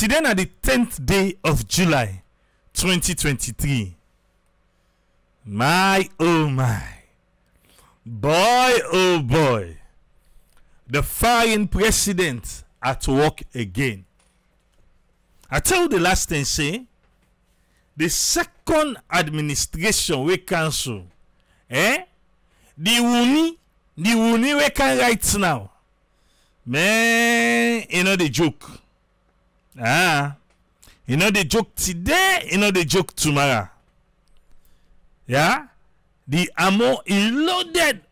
Today na the 10th day of July 2023. My oh my. Boy oh boy. The foreign president at work again. I tell you the last thing say the second administration we cancel. The Wuni we can right now. Man, you know the joke. You know the joke today, you know the joke tomorrow. Yeah? The ammo is loaded.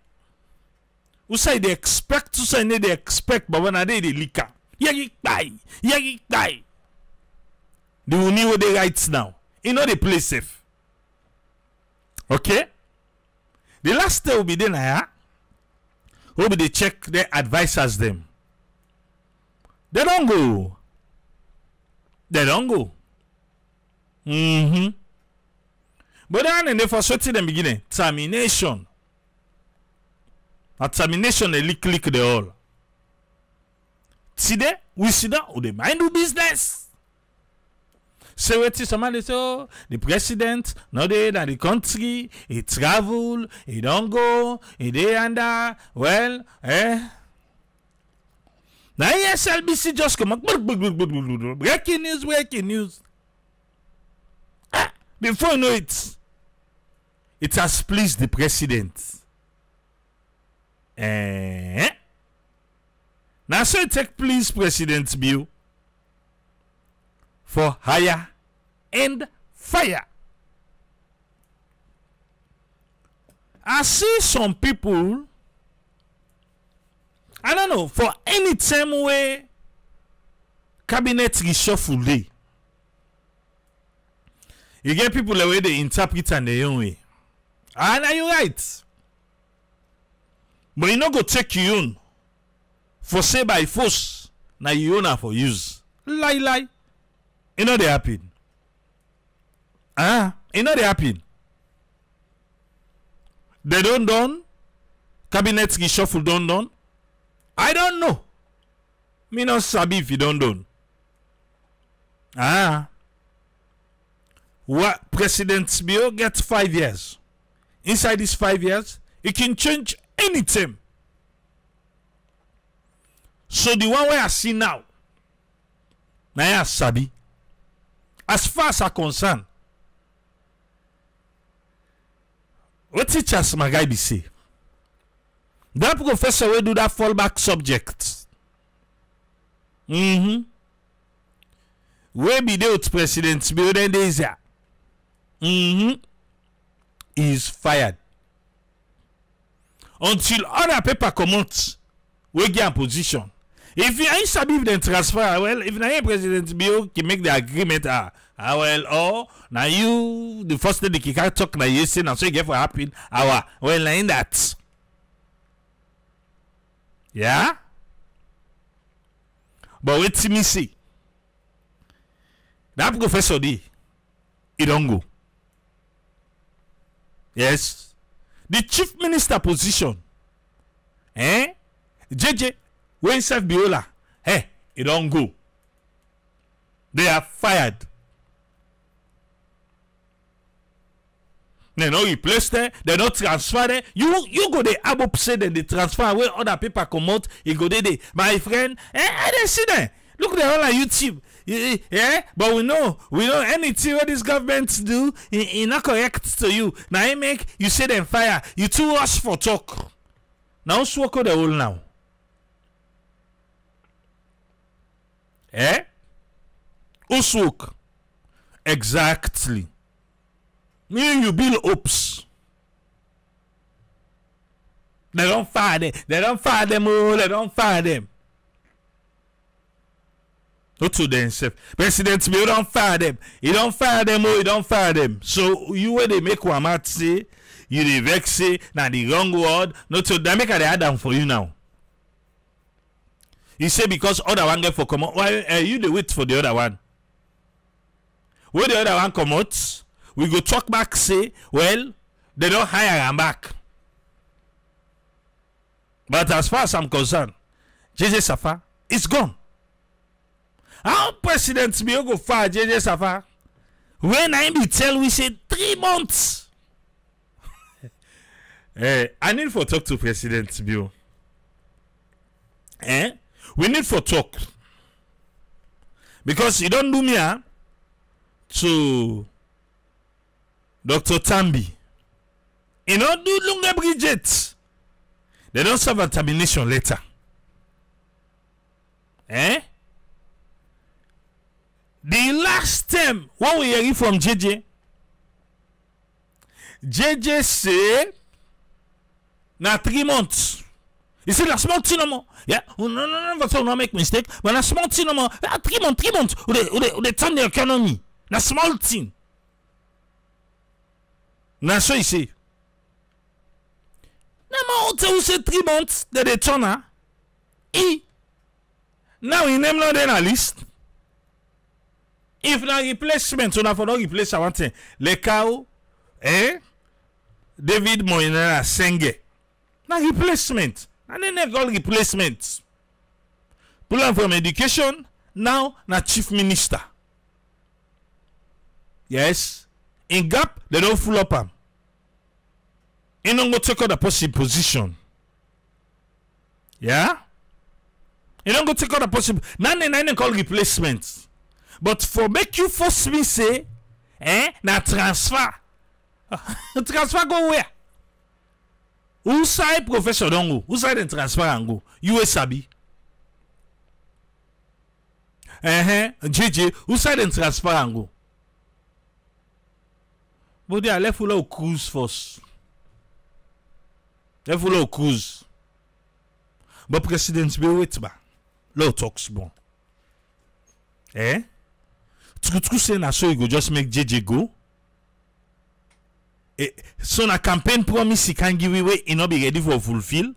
Who say they expect, who say they expect, but when I did the liquor. Yagi buy. The Wuni where they right now. You know they play safe. Okay? The last day will be then will be they check their advisors them. They don't go. They don't go. But then they for certain the beginning. Termination. At termination they click the all. Today we see that they mind do business. So what is somebody say, oh, the president, not there in the country, he travel, he don't go, he there and there. Well, now SLBC just come up. Breaking news. Before you know it, it has pleased the president. Now so it take please President Bill for hire and fire. I see some people, I don't know, for any time where cabinet reshuffle day, you get people the way they interpret and their own way. And are you right? But you not go take your own for say by force, now you own for use. Lie. You know they happen. You know they happen. They don't done. Cabinet reshuffle don't done. I don't know. Me not sabi if you don't done. What President Bill gets 5 years. Inside these 5 years, it can change anytime. So the one where I see now, I sabi. As far as I'm concerned, what teachers my guy be say? That professor will do that fallback subject. Where be there with President Bill then days here? Is fired. Until other paper come out, we get a position. If you ain't sabi if they transfer, well, if na President Bill can make the agreement, well, oh, now you, the first thing they can talk, now you say, now so you get for happen, well, now in that. Yeah? But wait till me see. That professor D, he don't go. Yes. The chief minister position, JJ, when self Biola, he don't go. They are fired. They not replace there, they not transfer there. You go there, Abop say that they transfer where other people come out, you go there. My friend, I didn't see that. Look they all on YouTube. But we know anything what this government do, it not correct to you. Now I make you say them fire. You too rush for talk. Now swallow the whole now. Uswok. Exactly. Me you build hopes. They don't fire them. They don't fire them. They don't fire them. Not to themselves. President Bill don't fire them. He don't fire them. He don't fire them. So you where they make Wamat say, you the vex say, now the wrong word. Not to they make a add for you now. He say because other one get for come out. Why you the wait for the other one? Where the other one come out, we go talk back say, well, they don't hire him back. But as far as I'm concerned, JJ Safa is gone. How President Bio go far JJ Safa? When I be tell we say 3 months. I need for talk to President Bio. We need for talk. Because you don't do me to Dr. Tambi. You don't do Lunga Bridget. They don't serve a termination letter. The last time when we hear from JJ say na 3 months. He said, a small thing no more. Yeah, no, but so no make mistake. But a small thing no more. 3 months, 3 months. They turn the economy. Na small thing. Na so he say. Na ma who say 3 months that they turn her. Now he name not in a list. If na replacement, so na for no replace one thing. Le cow, David Moinera Senge. Na replacement. And then they call replacement. Pull him from education, now na chief minister. Yes. In gap, they don't full up him. He don't go take out the possible position. Yeah? He don't go take out the possible. Now they call replacement. But for make you force me say, na transfer. Transfer go where? Who side professor don't go? Who side the transfer and go? USAB. JJ, who side the transfer and go? But they are left full of cruise first. Left full of cruise. But President be wait ba. Law talks bon. Tuku say na so you go just make JJ go. So na campaign promise he can give away, he not be ready for fulfill.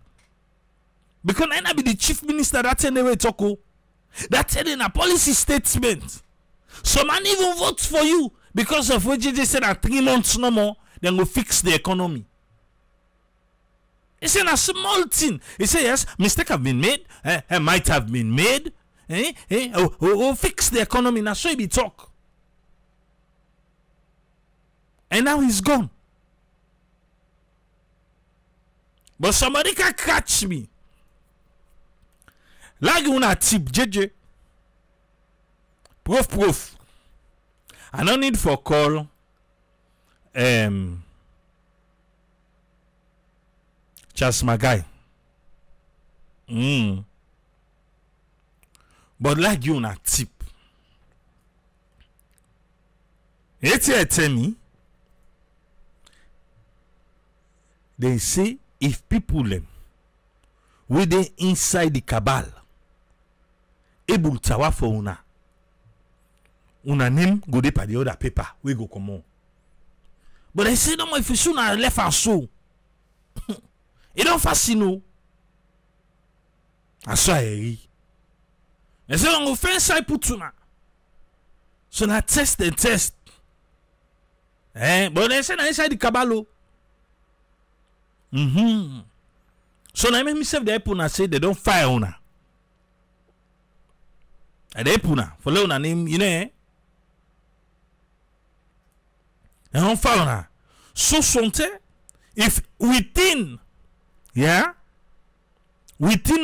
Because I not be the chief minister that tell way talk. That telling a policy statement. Some man even vote for you because of what JJ said at 3 months no more, then go fix the economy. He said a small thing. He said yes, mistake have been made, might have been made. Fix the economy. Now so he be talk. And now he's gone. But somebody can catch me. Like you na tip JJ. Proof. I don't need for call. Just my guy. But like you na tip. Tell me. They say if people them with they inside the cabal able tawa for una name go dey pa the other paper we go come on. But they say no more if you soon are left and so it don't fascino. I saw they say on go fence side put una. So na test. But they say na inside the cabal. So now make myself the Epuna say they don't fire una. And the Epuna for una name, you know. They don't fire una. So something if within no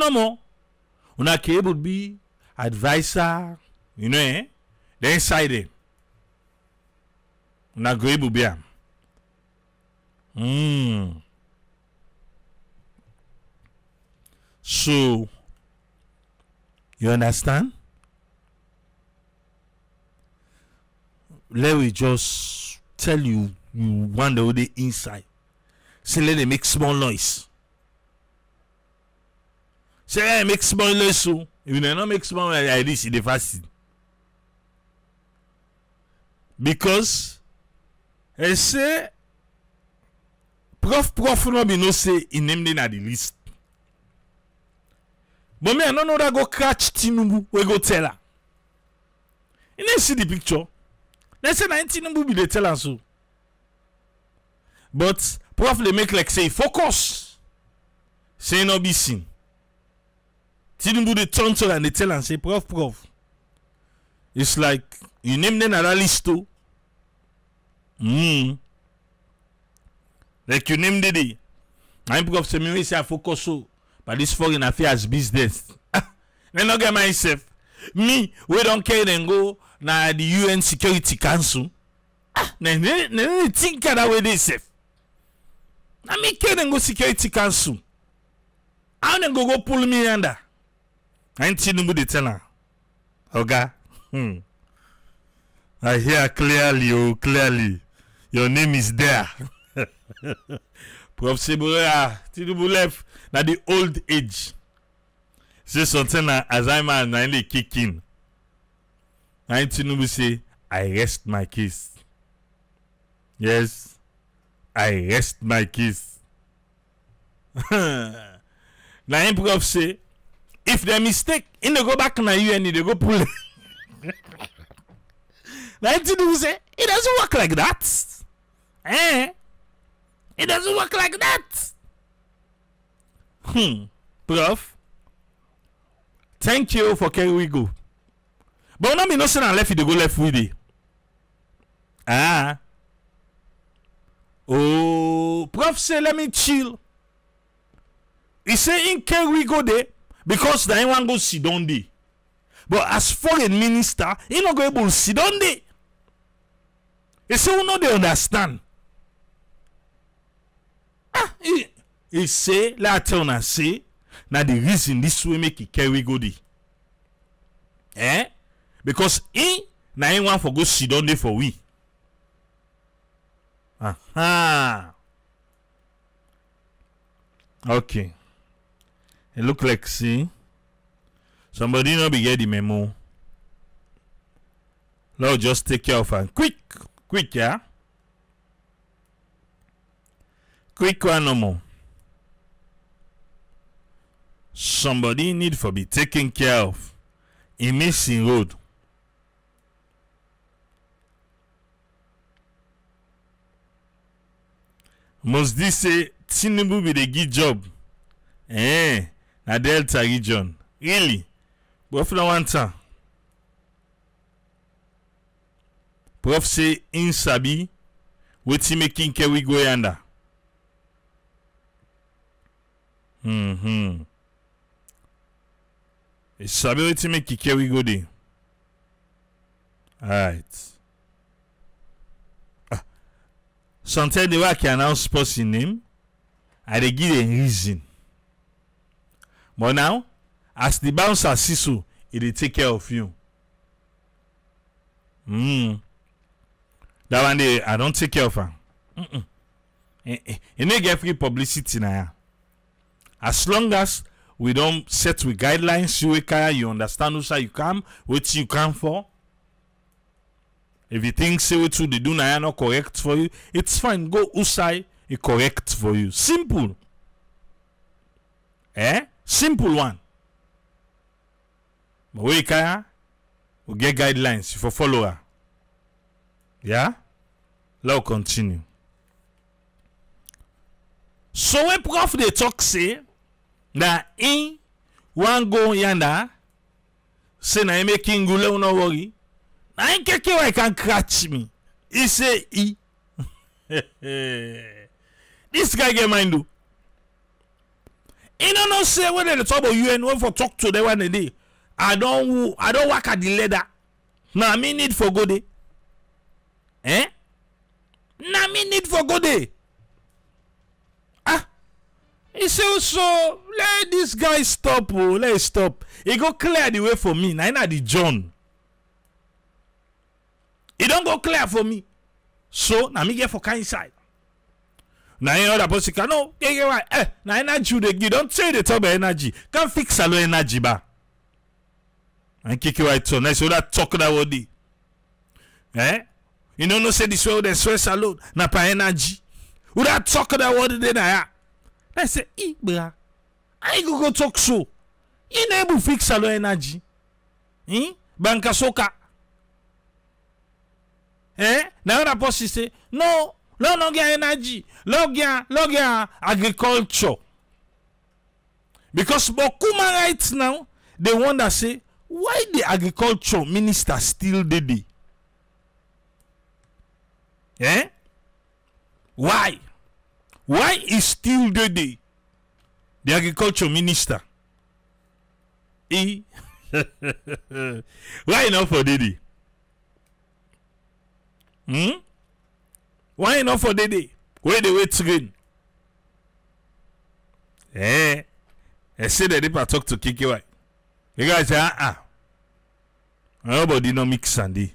more, una able be advisor, you know, the inside it. Una go able be So, you understand? Let me just tell you want the inside. Say let them make small noise. Say make small noise so. If you don't make small noise like this, it's fasting. Because I say prof no be no say in name na the list. But me, I don't know that go catch Tinubu. We go tell her. You didn't see the picture. They say 19 Tinubu be the tell her so. But prof they make like say focus. Say no be seen. Tinubu they turn to and they tell and say prof. It's like you name them another list too. Like you named it. I'm because me say I focus so, but this foreign affairs business. Then not get myself. Me, we don't care then go na the UN Security Council. Then think that way they safe. I me care then go Security Council. I don't go pull me under. I ain't seen nobody tell her. Okay. I hear clearly, oh clearly. Your name is there. Prof. Sebora, Tinubu left na the old age. Say something na Alzheimer na only kick in. And Tinubu say, I rest my case. Yes, I rest my case. Now him Prof say, if they mistake, in they go back na UN, they go pull it. Now Tinubu say, it doesn't work like that. It doesn't work like that. Prof, thank you for carry we go. But now me no say na left it, they go left with it. Oh, Prof say let me chill. He say in carry we go there because the one go sit down there. But as foreign minister, he not go able to sit down there. He say we no they understand. He say, let tell na say, na the reason this way make it carry go di. Because he na him want for go sit down there for we. Okay. It look like see somebody no be get the memo. Lord just take care of her. Quick, yeah. Quick one no more. Somebody need for be taken care of in missing road. Must this say Tinubu be the good job? Na Delta region. Really? But for one time. Prof say in Sabi, wetin making care we go yonder. It's Sabi wetin make care we go there. Alright. Sometimes the way I can announce person name, I dey give a reason. But now, as the bouncer see so, it dey take care of you. That one day I don't take care of her. You no get free publicity now. As long as we don't set with guidelines, you understand who say you come, what you come for. If you think say what they do now not correct for you, it's fine. Go usai it correct for you. Simple. Simple one. But we can we get guidelines for follower. Yeah? Let's continue. So when Prof they talk say that in one go yanda say na making gule no worry. Na in keke why can catch me. He say this guy get mind do. He don't know say when they talk about UN when for talk to the one day. I don't work at the ladder. Now me need for go there. Now me need for go there. He say so let this guy stop. Let stop. He go clear the way for me. Now in the John. He don't go clear for me. So now me get for kind side. Now you know that person can no. Now energy you don't say the top of energy. Can't fix a low energy ba. And kick you right so nice. So that talk that word. You know no say this way the stress alone. Na pa energy. Who that talk that word then I say, bra. I go talk so. You never fix a low energy. Banka soka. Now that person say, no get energy. Log agriculture. Because Bokuma right now, they want to say, why the agriculture minister still did it? Eh? Why? Why is still the agriculture minister? Why not for Dede? Why not for Dede? Where they wait again? I say that if I talk to Kiki, why? You guys say, nobody no mix Sandy.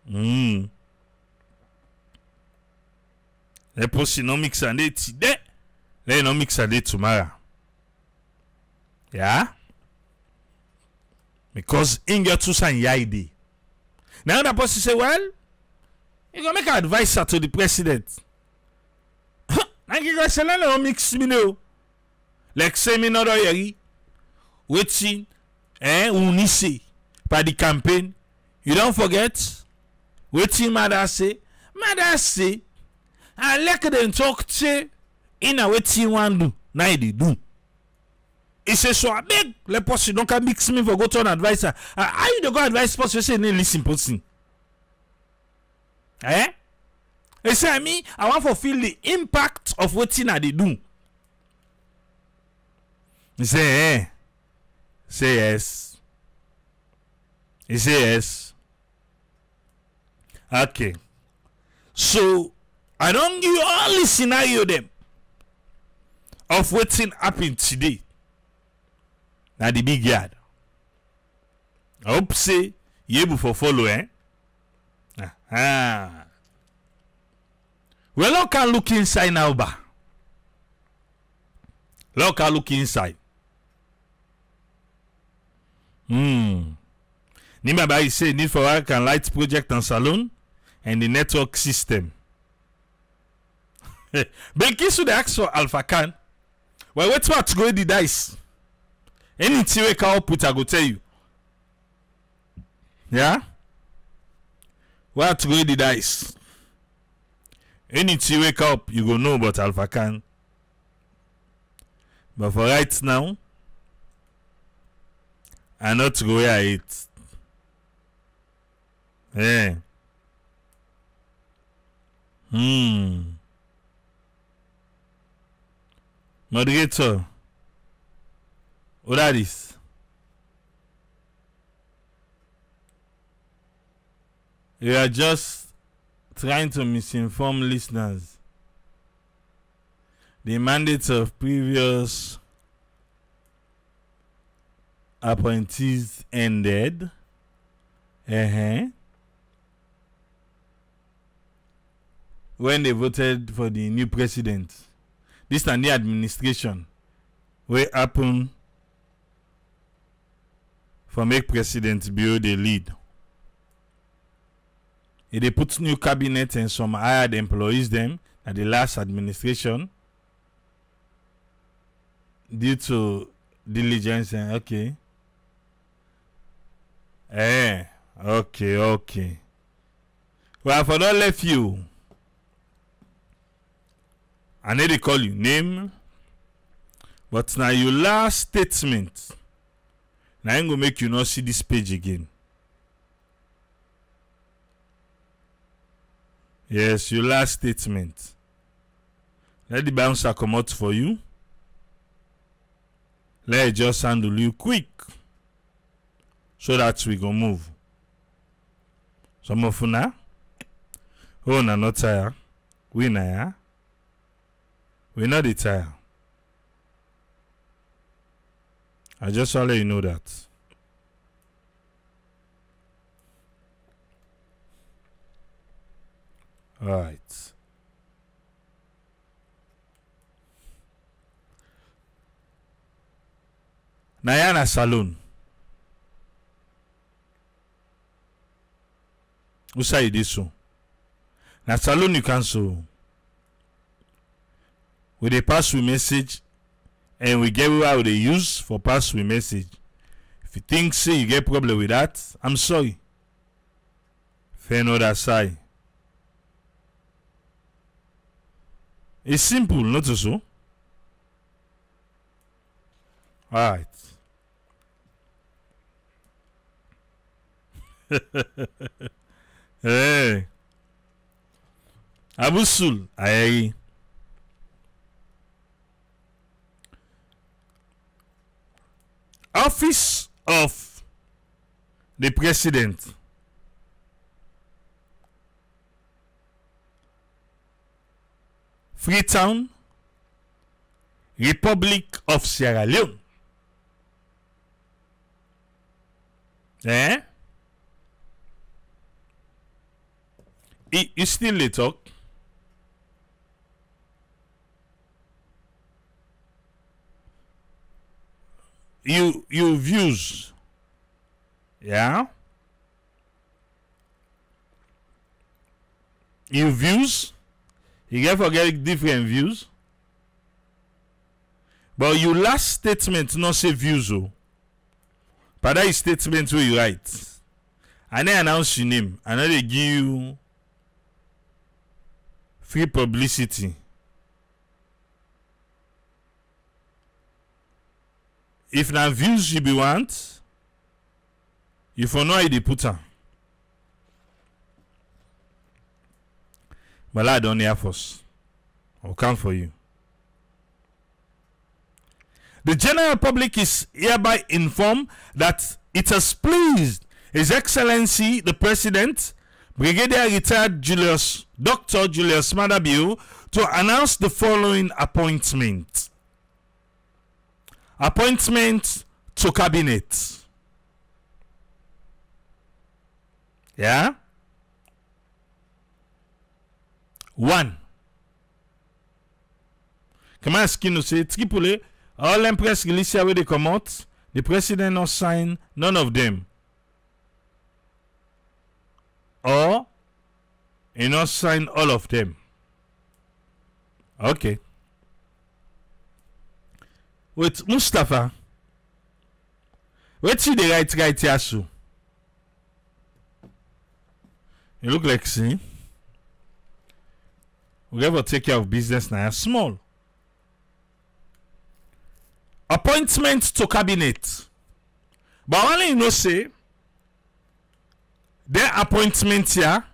The post no mix Sandy today. They no mix Sandy tomorrow. Yeah? Because in your two sign yide. Now the person say, well, you gonna make an advisor to the president. Now you guys say, no mix me no. Like say me not yari. Waiting, unisi by the campaign. You don't forget. Waiting, mother say, I like them talk to in a waiting one do. Now they do. He says, so I beg, let person don't mix me for go to an advisor. How you don't go advise person say, no listen person? Eh? He say, I want to feel the impact of what they do. He say, say yes. He say yes. Okay. So, I don't give you all the scenario them of what's happened today. Now the big yard. I hope say you able for follow, eh? Well, look can look inside now, ba. Look can look inside. Nimaba is say need for work and light project and salon and the network system. Benki should ask for Alpha Can. Well, wait what go the dice. Anything wake up put I go tell you. Yeah? What go the dice? Anything wake up, you go know about Alpha Can. But for right now, I not to go where I eat. Yeah. Moderator. What are this? You are just trying to misinform listeners. The mandates of previous appointees ended. When they voted for the new president. This and the administration will happen for make president build a lead. If they put new cabinet and some hired employees them at the last administration due to diligence and okay. Okay. Well, for not left you. I need to call you name, but now your last statement. Now I'm gonna make you not see this page again. Yes, your last statement. Let the bouncer come out for you. Let it just handle you quick, so that we go move. Some of you now, oh, na not tired. We na ya. We're not the tire. I just want to let you know that. Alright. Nayana Saloon. Who say this so? Na Saloon you cancel. With a password message and we get what they use for password message. If you think say you get problem with that, I'm sorry. Fair no that side. It's simple, not so. Alright. Hey. Abusul, aye. Office of the President. Freetown, Republic of Sierra Leone. Eh? You still dey talk? You views. Yeah? You views. You get forget different views. But your last statement not say views. Oh. But that is statement where you write. And then announce your name. And then they give you free publicity. If na views you be want, you for know how they put her. But I don't hear first. I'll come for you. The general public is hereby informed that it has pleased His Excellency the President, Brigadier Retired Dr. Julius Madabiu, to announce the following appointment. Appointment to Cabinet. Yeah? 1. Comment est-ce qu'il nous say? Tripoli, all impress release where they come out, the president not sign none of them. Or he not sign all of them. Okay. Wait, Mustafa. Wait, see the right here, so. You look like, see. We ever take care of business now, small. Appointment to cabinet. But only you know say, their appointment here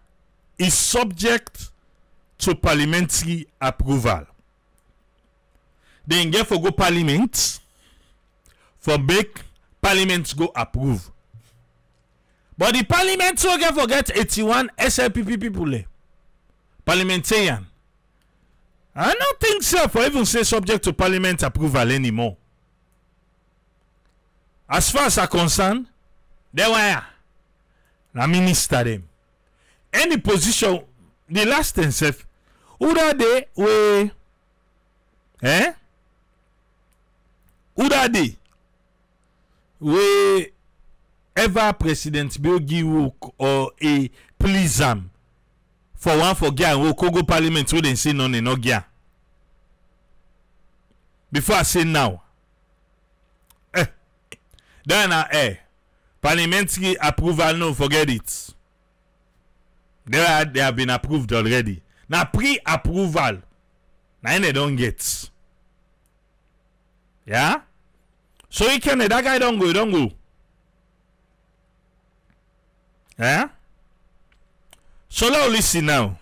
is subject to parliamentary approval. They get for go parliament for make parliament go approve. But the parliament so get forget 81 SLPP people. Parliamentarian. I don't think so for even say subject to parliament approval anymore. As far as I'm concerned, they were the minister them. Any position, the last and self, who are they? Who are they? We ever president will give you or a please for one for Gia or Congo Parliament wouldn't say none no Gia. Before I say now. Then parliamentary approval, no, forget it. They have been approved already. Now pre-approval, now they don't get. Yeah? So you can that guy don't go. Yeah? So now listen now.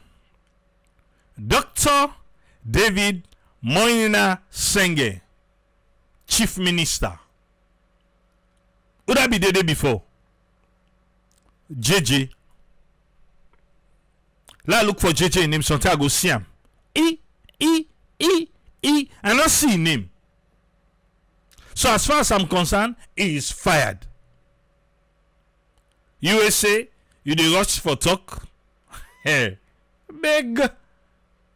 Dr. David Moina Senge, Chief Minister. Would that be the day before? JJ. Let's look for JJ in him. Sometimes I go see him. I don't see him. So as far as I'm concerned, he is fired. USA, you dey rush for talk. Hey, beg.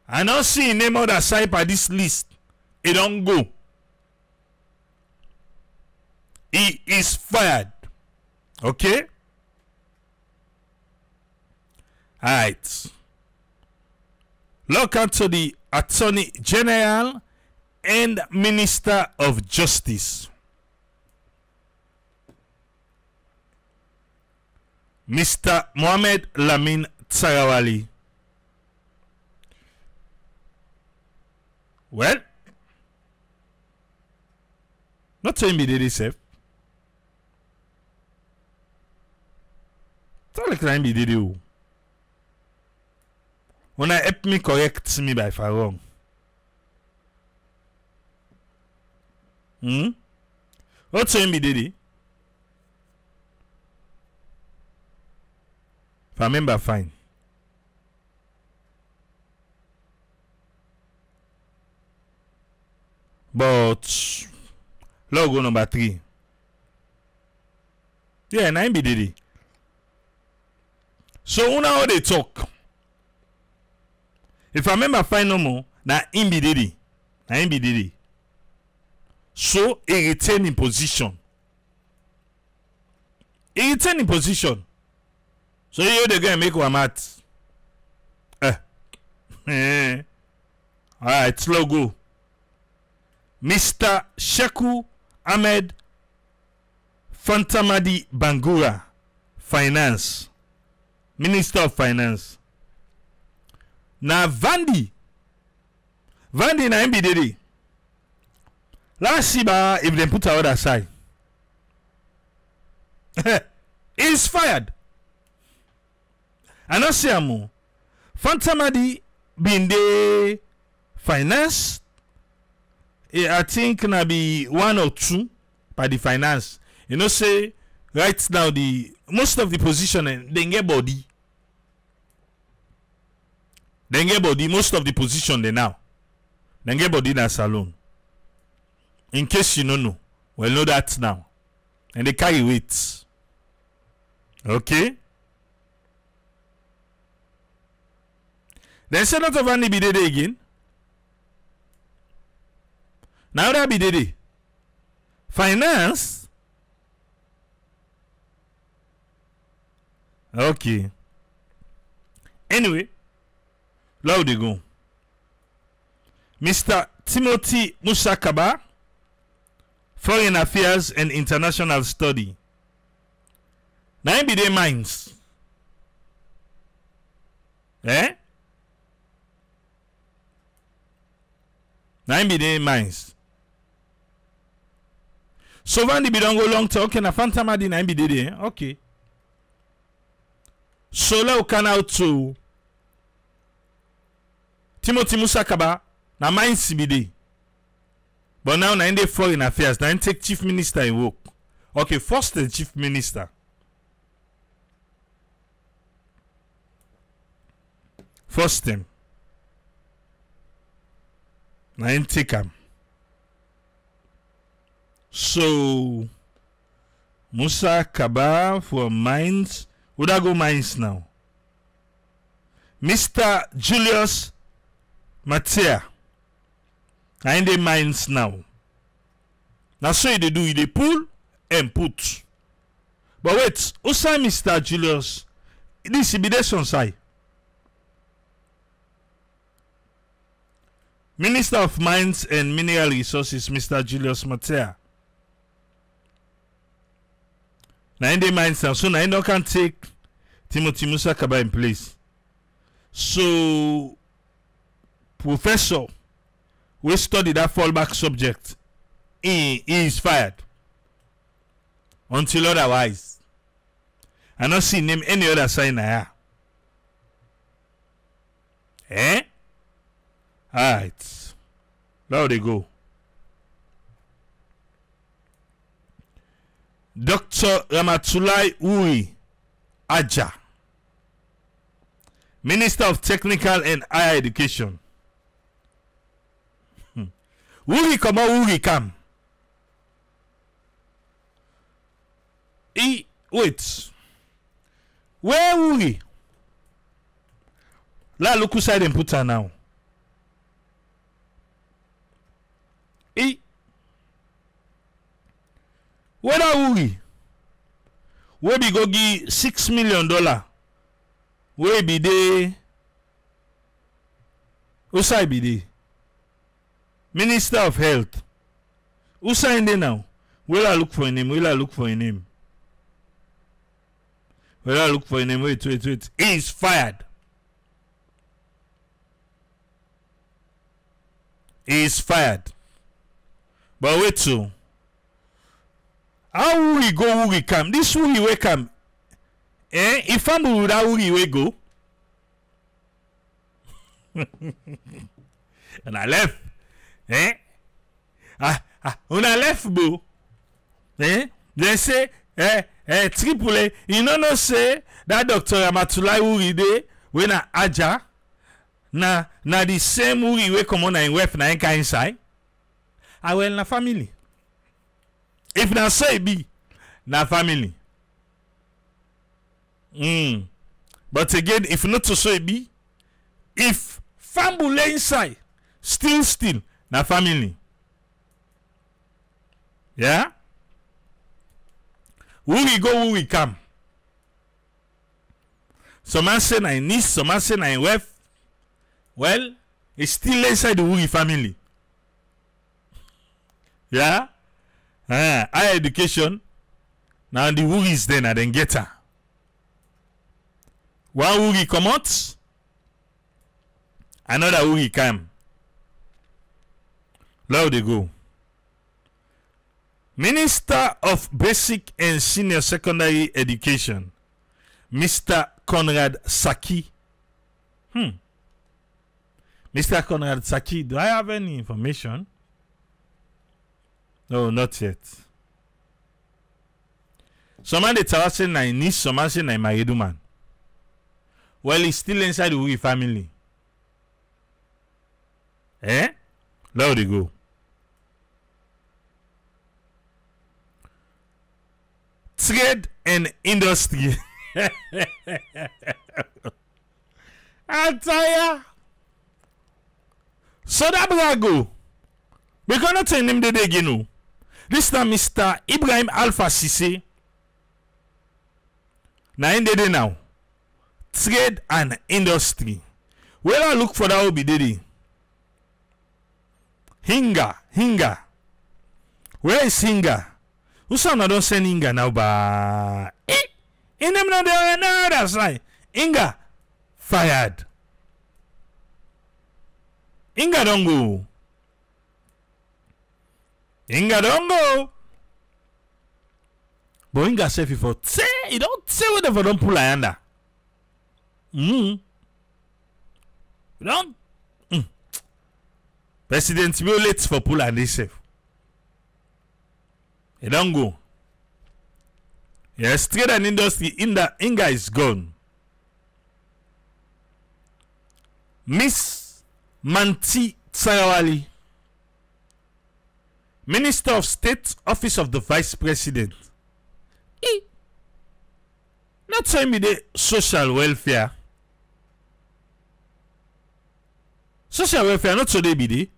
I don't see him name other side by this list. He don't go. He is fired. Okay? Alright. Look unto the Attorney General and Minister of Justice. Mr. Mohamed Lamin Tsarawali. Well, not to him be safe. Tell like I be did. When I help me correct me by far wrong. What's him be did? If I remember fine. But logo number 3. Yeah, 9 be did. So now they talk. If I remember fine no more, na him be did. Na him be did. So he retain in position. He retain in position. So you the guy make one mat. Alright, logo. Mr. Sheku Ahmed Fantamadi Bangura, Finance. Minister of Finance. Now Vandi na MBDD. Last year, if they put our other side, is fired. And I say more. Fantamadi been the finance. I think na be 1 or 2 by the finance. You know, say right now the most of the position they get body. They get body most of the position they now. They get body in a salon. In case you don't know, well know that now. And they carry weight. Okay? Then Senator Vanny be there again. Now that be there. Finance. Okay. Anyway, loud they go. Mr. Timothy Musakaba, Foreign Affairs and International Study. Now be their minds. Eh? Now be their minds. So when they don't go long talk, okay, na Fantamadi na be there. Okay. So now can out to Timothy Musakaba na mind CBD. But now na in the foreign affairs, na take chief minister in work. Okay, first the chief minister. First them. Na in take him. So Musakaba for mines. Would I go mines now? Mr. Julius Matia. I in the mines now. Now so they do they pull and put. But wait, also Mr. Julius. This is the son side. Minister of Mines and Mineral Resources, Mr. Julius Matia. Now in the mines now, so now I can take Timothy Musakaba in place. So professor we study that fallback subject. He is fired. Until otherwise. I not see name any other sign here. Eh? Alright. Now they go. Dr. Ramatulai Uri Aja, Minister of Technical and Higher Education. Uri come out, Uri come. Wait. Where Uri? La look side and put her now. Where are Uri? Where be go give $6 million? Where be they? Usai be they? Minister of Health. Usai in there now? Where I look for a name? Where I look for a name? Where I look for a name? Wait. He is fired. He is fired. But wait so. How will we go? Will we come? This will we come? if I'm without we go. And I left. When I left, boo. They say, triple, you know, say that Dr. Amatulai Uri de, when I aja, na the same Uri we come on and wef na enka inside. I will na family. If na say be, na family. But again, if not to say be, if family inside, still, na family. Yeah? Who we go, who we come. Some man say na niece, some man say na wife. Well, it's still inside the Wuri family. Yeah? Higher education. Now the Wuri is there, now then get her. One Wuri come out, another Wuri come. Now they go. Minister of Basic and Senior Secondary Education, Mr. Conrad Saki. Mr. Conrad Saki, do I have any information? No, not yet. Someone they tell us say na niece, someone say na married man. Well, he's still inside the Wuri family. There they go. Trade and industry. I tell ya. So that go. We cannot tell him the day again. This time Mr. Ibrahim Alpha Sise. Now in the day now. Trade and industry. Where I look for that will be the Hinga. Where is Hinga? Who saw not don't send Inga now, but in them not there another side. Inga fired. Inga don't go. But Inga say for say you don't say whatever don't pull a under. You don't. President will late for pull and they safe. It don't go. Yes, trade and industry in the Inga is gone. Miss Manti Sarawali, Minister of State, Office of the Vice President. Not saying me the social welfare. Social welfare, not so they be the.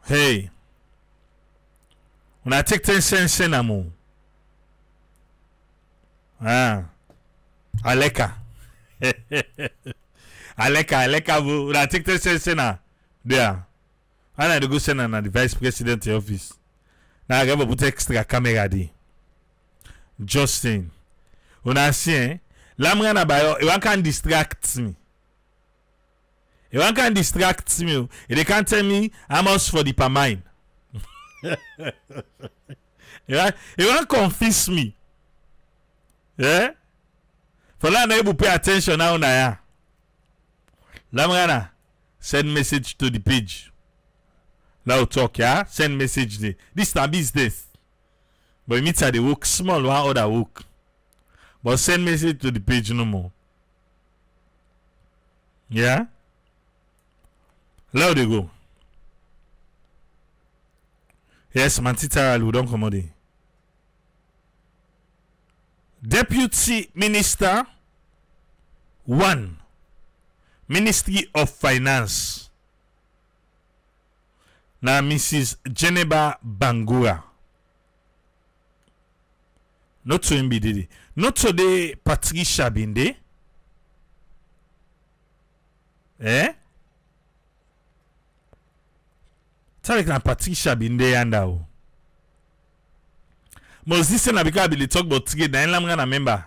Hey, when I take 10 cents in a mo. Aleka. Aleka, when I take 10 cents in a there. And I go send the vice president office. Now I got to put extra camera there. Just saying. When I see, Lamrana Bayo, you can't distract me. You can't distract me. They can't tell me how much for the per mine. You want confuse me. Yeah? For that, I will pay attention now. Lamrana, send message to the page. Now talk, yeah? Send message there. This is business. But me tell the work small, one other work. But send message to the page no more. Yeah? Now they go. Yes, Mantita will don't come out. Deputy Minister 1, Ministry of Finance. Now Mrs. Geneba Bangura. Not to MBDD. Not today Patricia Binde. Tell like Patricia Binde and most this na because I be talk about trade. Then I'm gonna remember.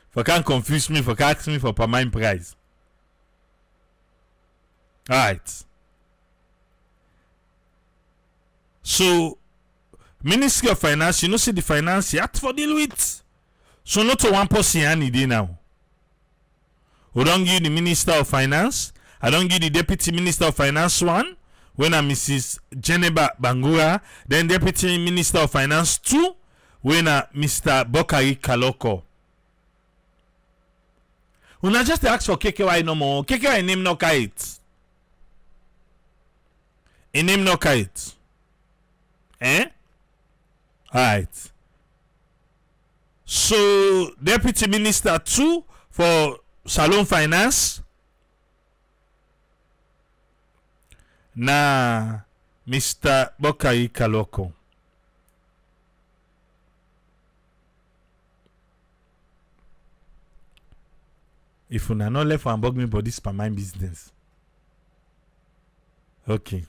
For can't confuse me, for can't ask me for per mine price. Alright. So Ministry of Finance, you know, see the finance you have to deal with. So not to one person any now. We don't give the Minister of Finance. I don't give the Deputy Minister of Finance one. When I'm Mrs. Geneba Bangura, then Deputy Minister of Finance 2, when I'm Mr. Bokari Kaloko. When I just ask for KKY no more, KKY name no kite. A name no kite. Eh? Alright. So, Deputy Minister 2 for Salon Finance. Na Mr. Bokari Kaloko. If you not left and bug me, but this is my business. Okay.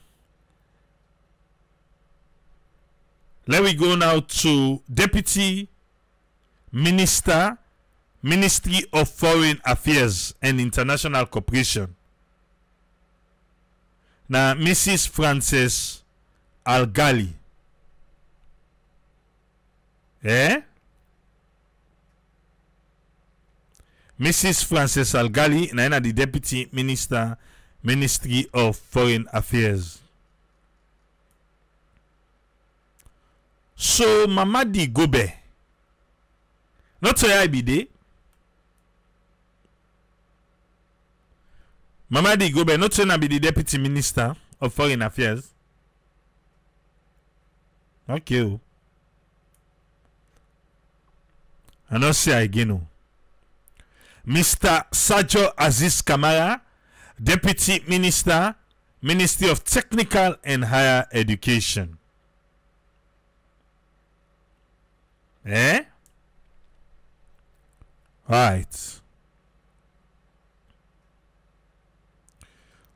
Let me go now to Deputy Minister, Ministry of Foreign Affairs and International Cooperation. Now, Mrs. Frances Algali. Eh? Mrs. Frances Algali, na the Deputy Minister, Ministry of Foreign Affairs. So, Mamadi Gobe. Not so I be there. Mamadi Gobe, not so I be the Deputy Minister of Foreign Affairs. Okay. I don't say again. Mr. Sajo Aziz Kamara, Deputy Minister, Ministry of Technical and Higher Education. Eh? Right.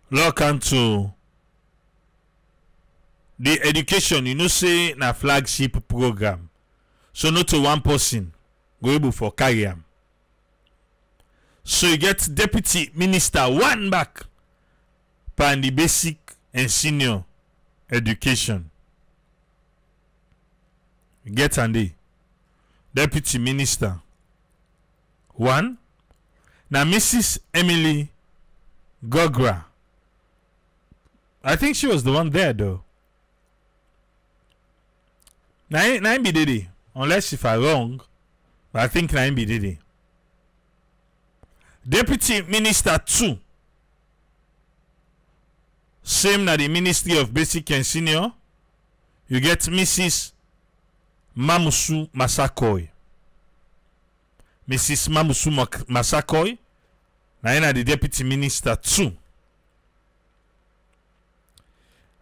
Look into the education, you know, say na flagship program. So not to one person go able for carry am. So you get Deputy Minister 1 back for the basic and senior education. You get Andy. Deputy Minister 1. Now Mrs. Emily Gogra. I think she was the one there though. Now be Didi. Unless if I'm wrong. But I think now be Didi. Deputy Minister 2. Same na the Ministry of Basic and Senior. You get Mrs. Mamusu Masakoi. Mrs. Mamusu Masakoi. Na the Deputy Minister 2.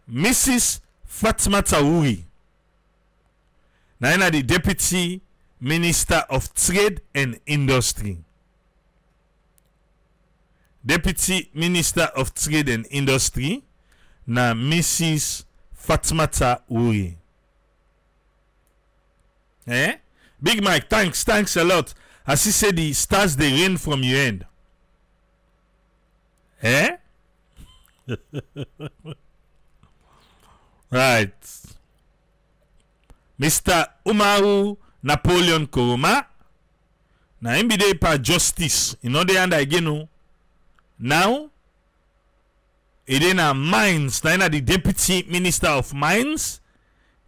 Mrs. Fatma Taouri. Na the Deputy Minister of Trade and Industry. Deputy Minister of Trade and Industry. Na Mrs. Fatmata Uri. Eh? Big Mike, thanks a lot. As he said, the stars they rain from your end. Eh? Right. Mr. Umaru Napoleon Koroma. Na him be there for justice. You know the end again. Now, it is a mines. Now, the Deputy Minister of Mines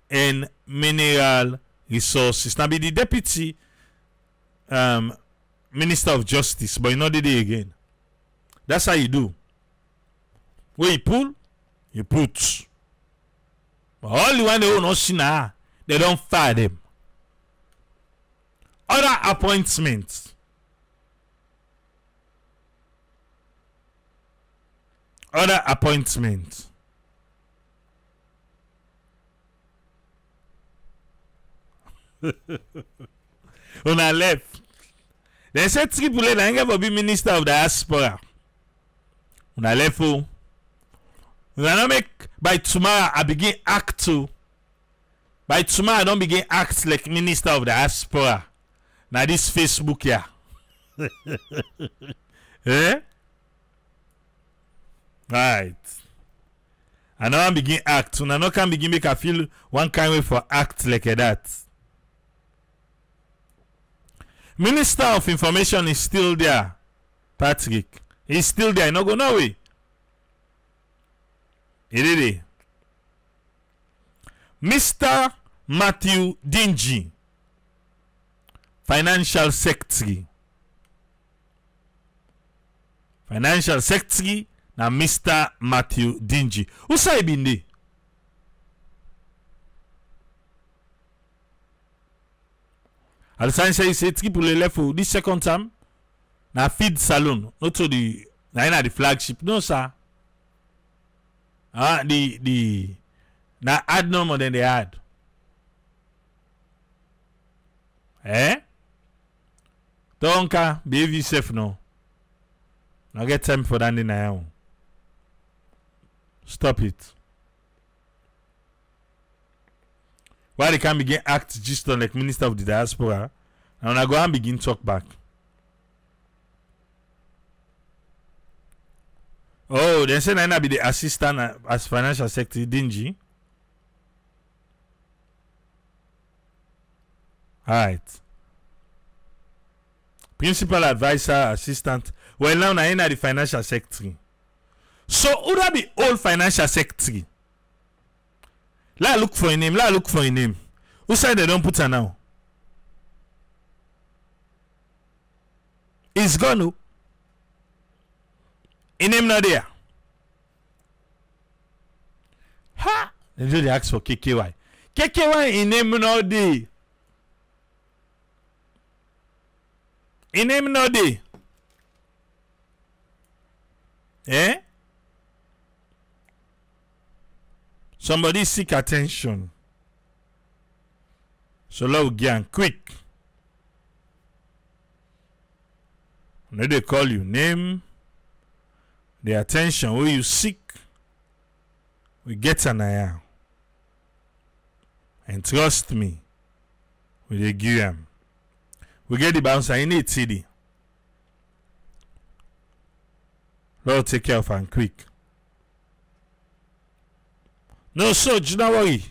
and Mineral Resources. Now, be the Deputy Minister of Justice. But you know the day again. That's how you do. Where you pull, you put. But all the one they don't see now, they don't fire them. Other appointments. Other appointment. On a left. They said Triple A will be Minister of Diaspora. On a left. We gonna make by tomorrow I begin act 2. By tomorrow I don't begin act like Minister of Diaspora. Now this Facebook here. Eh? Right. And now I begin act. When I no can begin make I feel one kind way for act like that. Minister of Information is still there. Patrick. He's still there. He no go no way. He did it. Mr. Matthew Dingy. Financial Secretary. Financial Secretary na Mr. Matthew Dingy. Who say been there? Alessandro say Secretary pour le left for this second time. Na feed salon. Not to the na the flagship. No sir. The na add no more than they had. Don't behave yourself now. Now get time for that in now. Stop it. Why they can't begin act just on like Minister of the Diaspora, and when I go and begin talk back. Oh, they say I be the assistant as financial secretary, Dingy. Alright. Principal advisor, assistant. Well, now I the financial secretary. So, who that be old financial secretary? Let look for a name. Let look for a name. Who said they don't put her now? It's gone. Oh. In name not there. Ha! They ask for KKY. KKY in name not there. In name not there. Eh? Somebody seek attention. So love again quick. Now they call you name. The attention where you seek. We get an eye. And trust me. We dey give them. We get the bouncer in it city. Lord take care of her quick. No, so do not worry.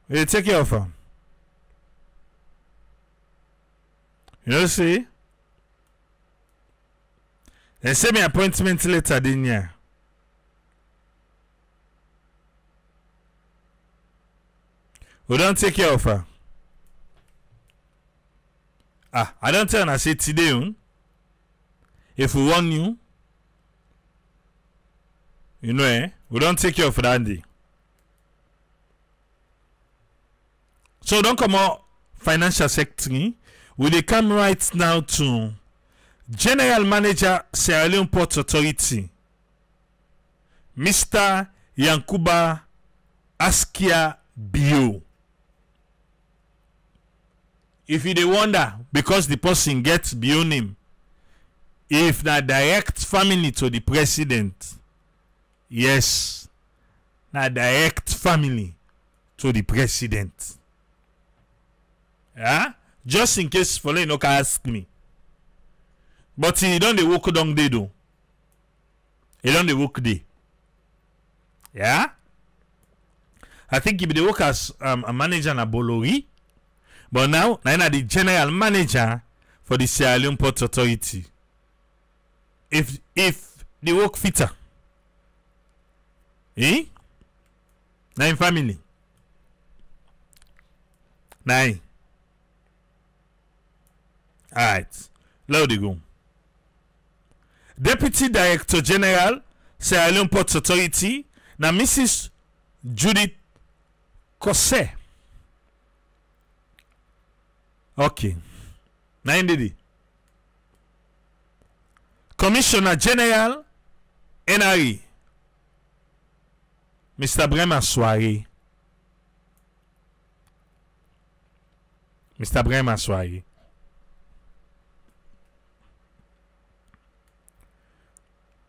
We'll take care of her. You know, see? They send me appointment later, didn't ya? We don't take care of her. I don't tell her, I say today, if we want you, you know, we don't take care of that day. So don't come out financial secretary. We dey come right now to General Manager Sierra Leone Port Authority, Mr. Yankuba Askia Bio. If you dey wonder because the person gets Bio name, if na direct family to the president, yes, na direct family to the president. Yeah? Just in case for you no can ask me. But he don't dey work down day though. He don't dey work day. Yeah? I think he be the work as a manager na Bolori. But now na the general manager for the Sierra Leone Port Authority. If the work fitter. Na in family. Nine. Alright. Let we go. Deputy Director General Sierra Leone Port Authority na Mrs. Judith Kose. Okay. 9 Commissioner General NRE Mr. Brema Soirée. Mr. Brema Soirée.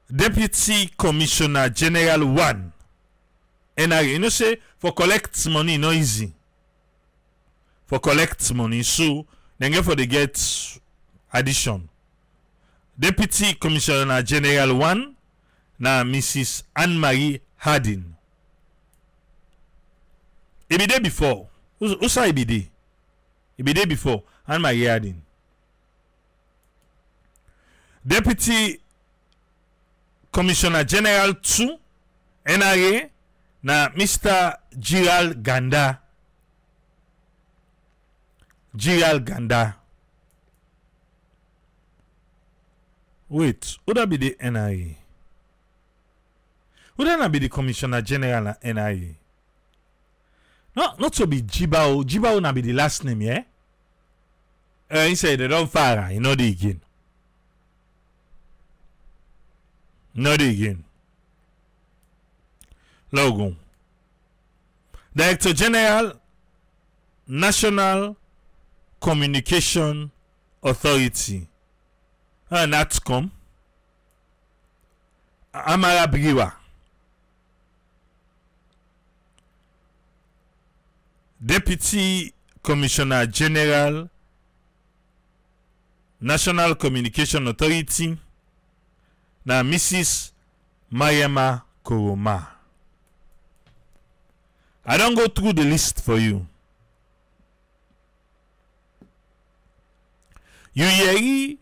Deputy Commissioner General 1 NRE. You know say for collect money no easy. For collect money, so then get for the get addition. Deputy Commissioner General 1 na Mrs. Anne-Marie Hardin. It be there before. Who say it be there? It be there before. And my yarding. Deputy Commissioner General 2 NRA na Mr. Giral Ganda. Giral Ganda. Wait, who that be the NRA? Who that be the Commissioner General NRA? No, not to be Jibao. Jibao na be the last name, yeah? He said they don't fire, you know the again. Not again. Logo. Director General, National Communication Authority. NATCOM. Amara Briwa. Deputy Commissioner General, National Communication Authority. Now, Mrs. Mayama Koroma. I don't go through the list for you. You hear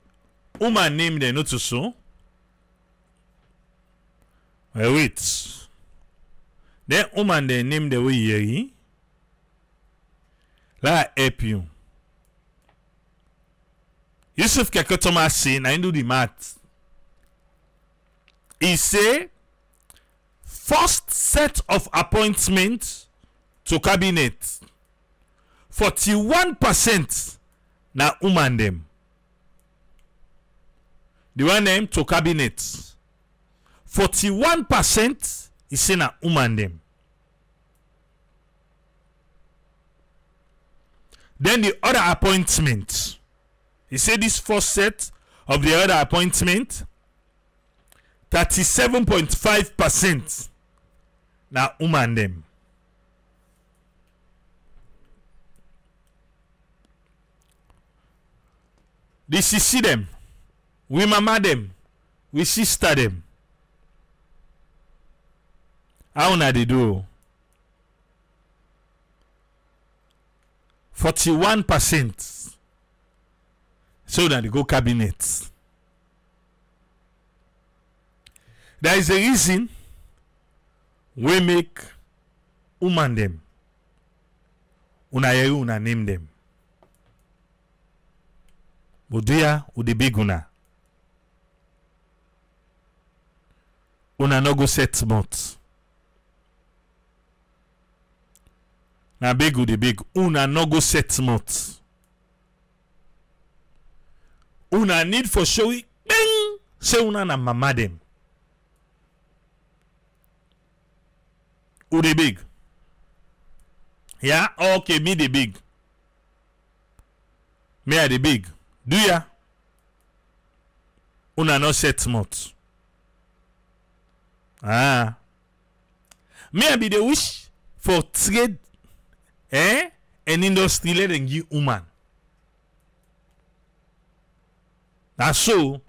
woman name the not so. Well, wait. Then woman the name the way you hear. Let help you. Yusuf Kekotoma say, I do the math. He say, first set of appointments to cabinet, 41% na woman them. The one name to cabinet, 41% is say na woman them. Then the other appointment, he said this first set of the other appointment, 37.5% na woman them. We see them, we mama them, we sister them. How na they do? 41%. So that they go cabinet. There is a reason we make woman them. Una name them. Budia u the big una. Una no go set months. Na big u the big. Una no go set months. Una need for show it. Say una na mama them. Who the big? Yeah? Okay, me the big. Me are the big. Do ya? Una no set months. Ah. Me I be the wish for trade and industry let and give woman. That's so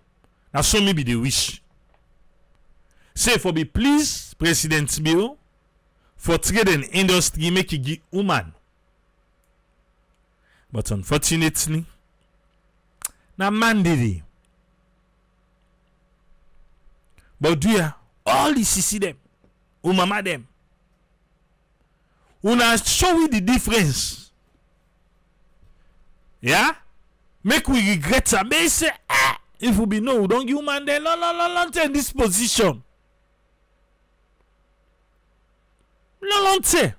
me be the wish. Say for be please, President Bill, for trade and industry make it give woman. But unfortunately, na man did it. But do ya all the CC them, mama them. Una show we the difference. Yeah? Make we regret and may say, if we be no, we don't give man then long in this position. Long say.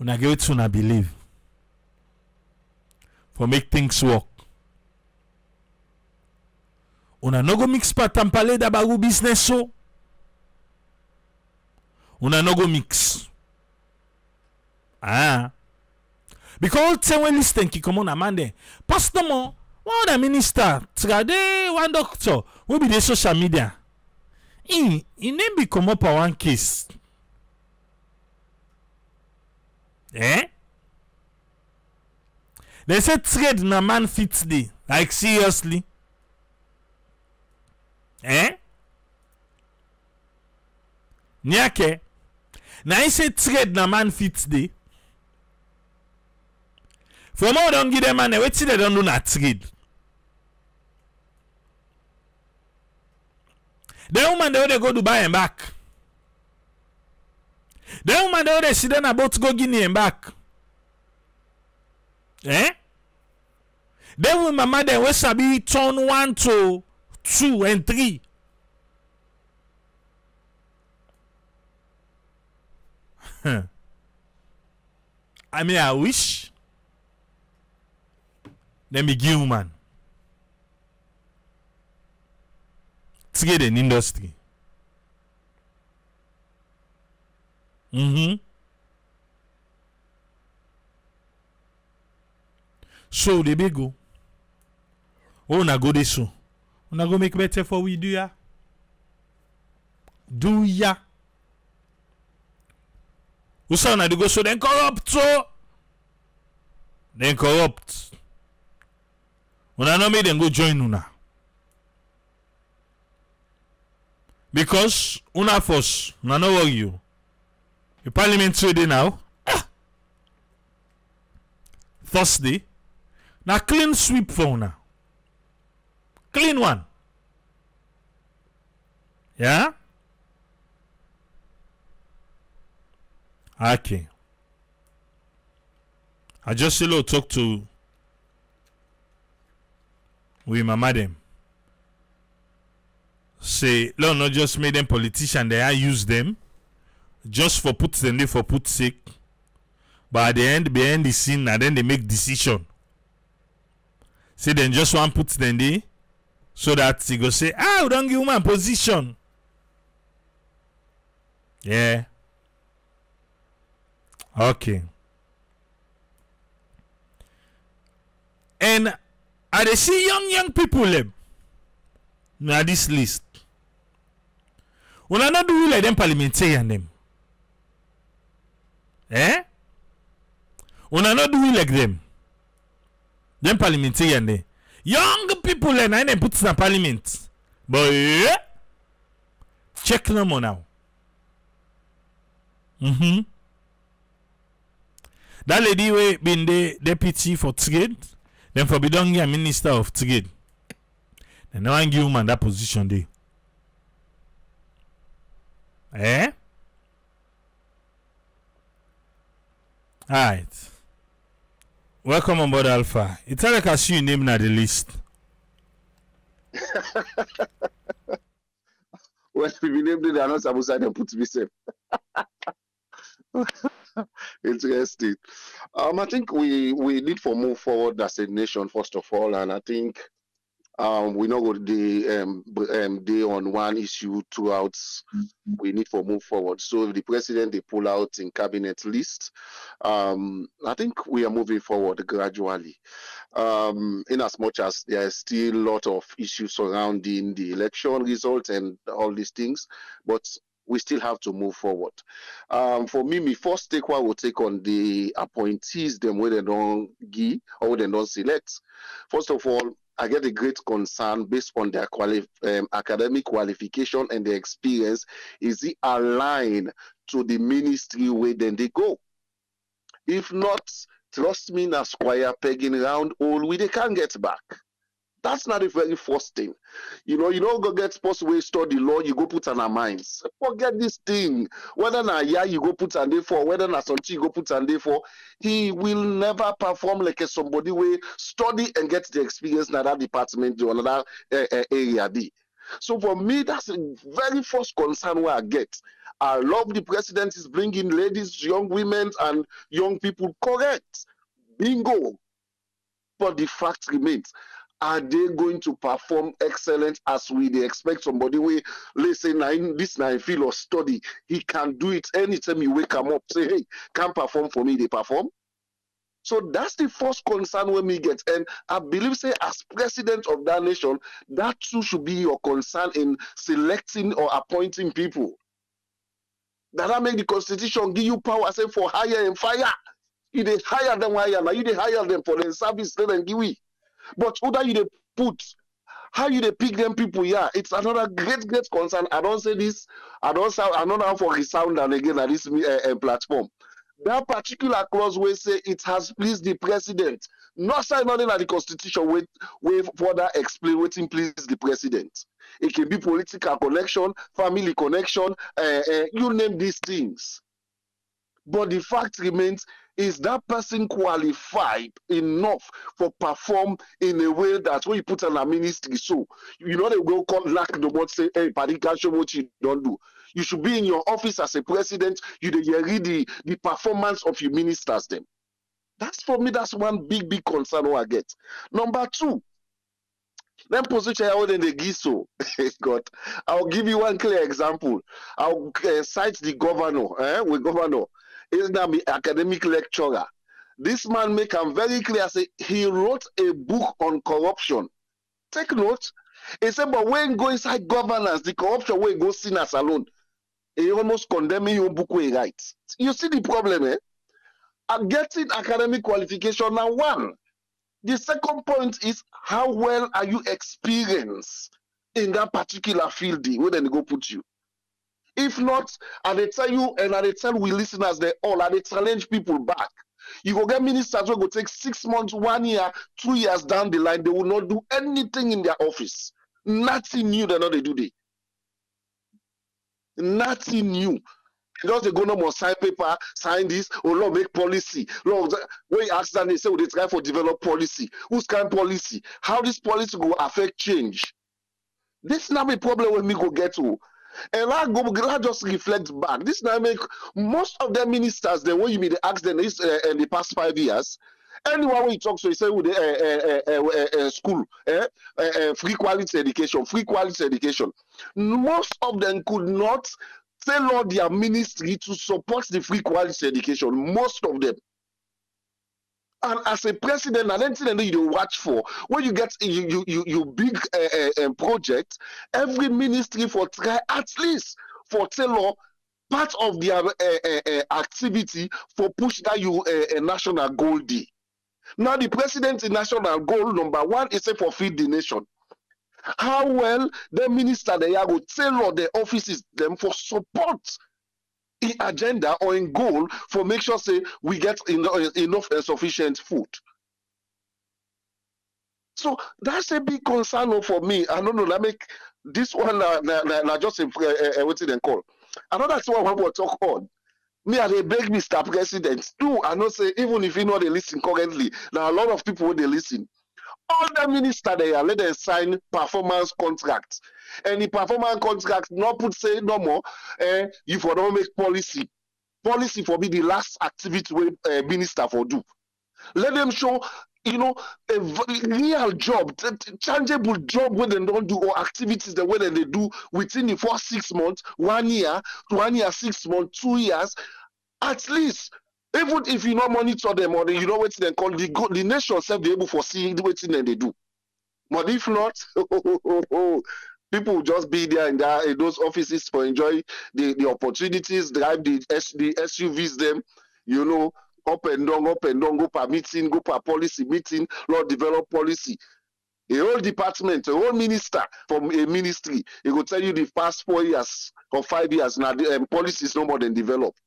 Una give it to una believe. For make things work. Una no go mix pa tampale da bagu business so. Una no go mix. Ah. Because tell when listen ki come on amande. Pastor mo, one other minister, trade one doctor, we be the social media. He name be come up a one case. Eh? They say trade na man fits day. Like seriously. Nyake. Na I say trade na man fits day. For more don't give them money, wait till they don't do na trade. The woman they go Dubai and back. The woman they sit down about go Guinea and back. Eh? Then when mama then we sabi turn 1 to 2 and 3. I mean, I wish them be give woman trade in industry. So they be go. Oh, na go this so. Na go make better for we do ya. Do ya. Who say na they go so then corrupt so. Then corrupt. Una no make them go join una. Because una force, una no worry you. The parliament today now. Thursday. Now clean sweep for una. Clean one. Yeah? Okay. I just hello talk to with my madam. Say, no, not just make them politicians, they use them just for put them there for put sake. But at the end, behind the scene, and then they make decision. Say then just want put them there so that he go say, we don't give woman position. Yeah. Okay. And I they see young people now this list. When I not do like them parliamentarian them. Eh? When I not do like them. Them parliamentarian them. Young people and I them put in parliament. But yeah. Check them on now. That lady we been the deputy for trade, then for be done here minister of trade. And now I give woman that position there. Eh? Alright. Welcome on board Alpha. It's like I see your name na the list. Well, if you name it, they are not supposed to put me safe. Interesting. I think we need to move forward as a nation first of all, and I think we know what the day on one issue throughout. We need to move forward. So if the president they pull out in cabinet list, I think we are moving forward gradually. In as much as there is still a lot of issues surrounding the election result and all these things, but we still have to move forward. For me, my first take one will take on the appointees, them where they don't give or where they don't select. First of all, I get a great concern based on their academic qualification and their experience. Is it aligned to the ministry where then they go? If not, trust me, na squire pegging around all we they can't get back. That's not the very first thing. You don't go get post where study law, you go put on our minds. Forget this thing. Whether na you go put on day for, whether na something you go put on day for, he will never perform like a somebody way study and get the experience in that department or another area. So for me, that's the very first concern where I get. I love the president is bringing ladies, young women, and young people. Correct. Bingo. But the fact remains. Are they going to perform excellent as we they expect somebody we let's say this 9 field or study, he can do it anytime you wake him up, say, hey, can't perform for me, they perform. So that's the first concern when we get. And I believe, say, as president of that nation, that too should be your concern in selecting or appointing people. That make the constitution give you power, say, for hire and fire. You they hire them higher, now you they hire them for their service, then give we. But whether you they put How you they pick them people? Yeah, it's another great concern. I don't say this. I don't know how for resound and again at this platform. That particular clause will say it has pleased the president. Not sign nothing at the constitution. We further explain what it please the president. It can be political connection, family connection, you name these things. But the fact remains, is that person qualified enough for perform in a way that when you put on a ministry, so you know they will call lack the word say, hey, Paddy, can't show what you don't do. You should be in your office as a president, you read the performance of your ministers then. That's for me, that's one big concern I get. Number two, then position how they give so. God, I'll give you one clear example. I'll cite the governor, with governor. Is now the academic lecturer. This man make him very clear. Say he wrote a book on corruption. Take note. He said, but when go inside governance, the corruption will go sinners alone. He almost condemning your book way right. You see the problem, eh? I'm getting academic qualification now. One. The second point is how well are you experienced in that particular field where they go put you. If not, and they tell you, and they tell we listeners, they all, and they challenge people back. You go get ministers who go take 6 months, 1 year, 2 years down the line, they will not do anything in their office. Nothing new, they know they do they. Nothing new. Because they go no more sign paper, sign this, or Lord make policy. Lord, when you ask them, they say, well, they try for develop policy. Whose kind of policy? How this policy will affect change? This now a problem when we go get to. And I just reflect back. This now make most of the ministers, then when you meet the ask them this in the past 5 years, anyone when you talk to, you say with the school, free quality education. Most of them could not tell all their ministry to support the free quality education. Most of them. And as a president, I don't think you watch for when you get you big project, every ministry for try at least for tell part of their activity for push that you a national goal D. Now the president's national goal number one is for feed the nation. How well the minister they are go tell the offices them for support in agenda or in goal for make sure say we get enough and sufficient food. So that's a big concern for me. I don't know. That make this one just what they call. I know that's what I want to talk on. Me, I beg Mr. President. Do I know say even if you know they listen currently, there are a lot of people they listen. All the ministers they are let them sign performance contracts. And the performance contract not put say no more. You for don't make policy. Policy for be the last activity we minister for do. Let them show a real job, tangible job where they don't do or activities the way that they do within the first 6 months, 1 year, 6 months, 2 years, at least. Even if you not monitor them or you know what they call the nation self be able to see what they do. But if not, people will just be there in those offices for enjoy the opportunities, drive the SUVs them, up and down, go per meeting, go per policy meeting, Lord develop policy. A whole department, a whole minister from a ministry, it will tell you the past 4 years or 5 years now the policy is no more than developed.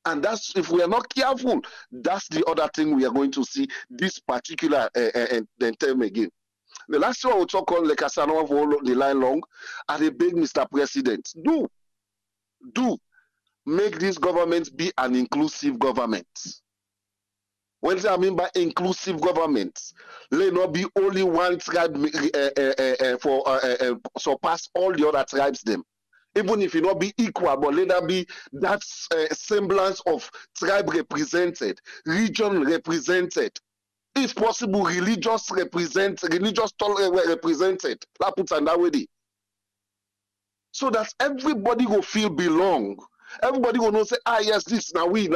And that's, if we are not careful, that's the other thing we are going to see this particular term again. The last one we'll talk on, like I said, for the line long, are the big Mr. President. Do make this government be an inclusive government. What I mean by inclusive government, let not be only one tribe surpass all the other tribes them. Even if it not be equal, but let there be that semblance of tribe represented, region represented, if possible, religious represented. That puts another way. So that everybody will feel belong. Everybody will know say, yes, this now we.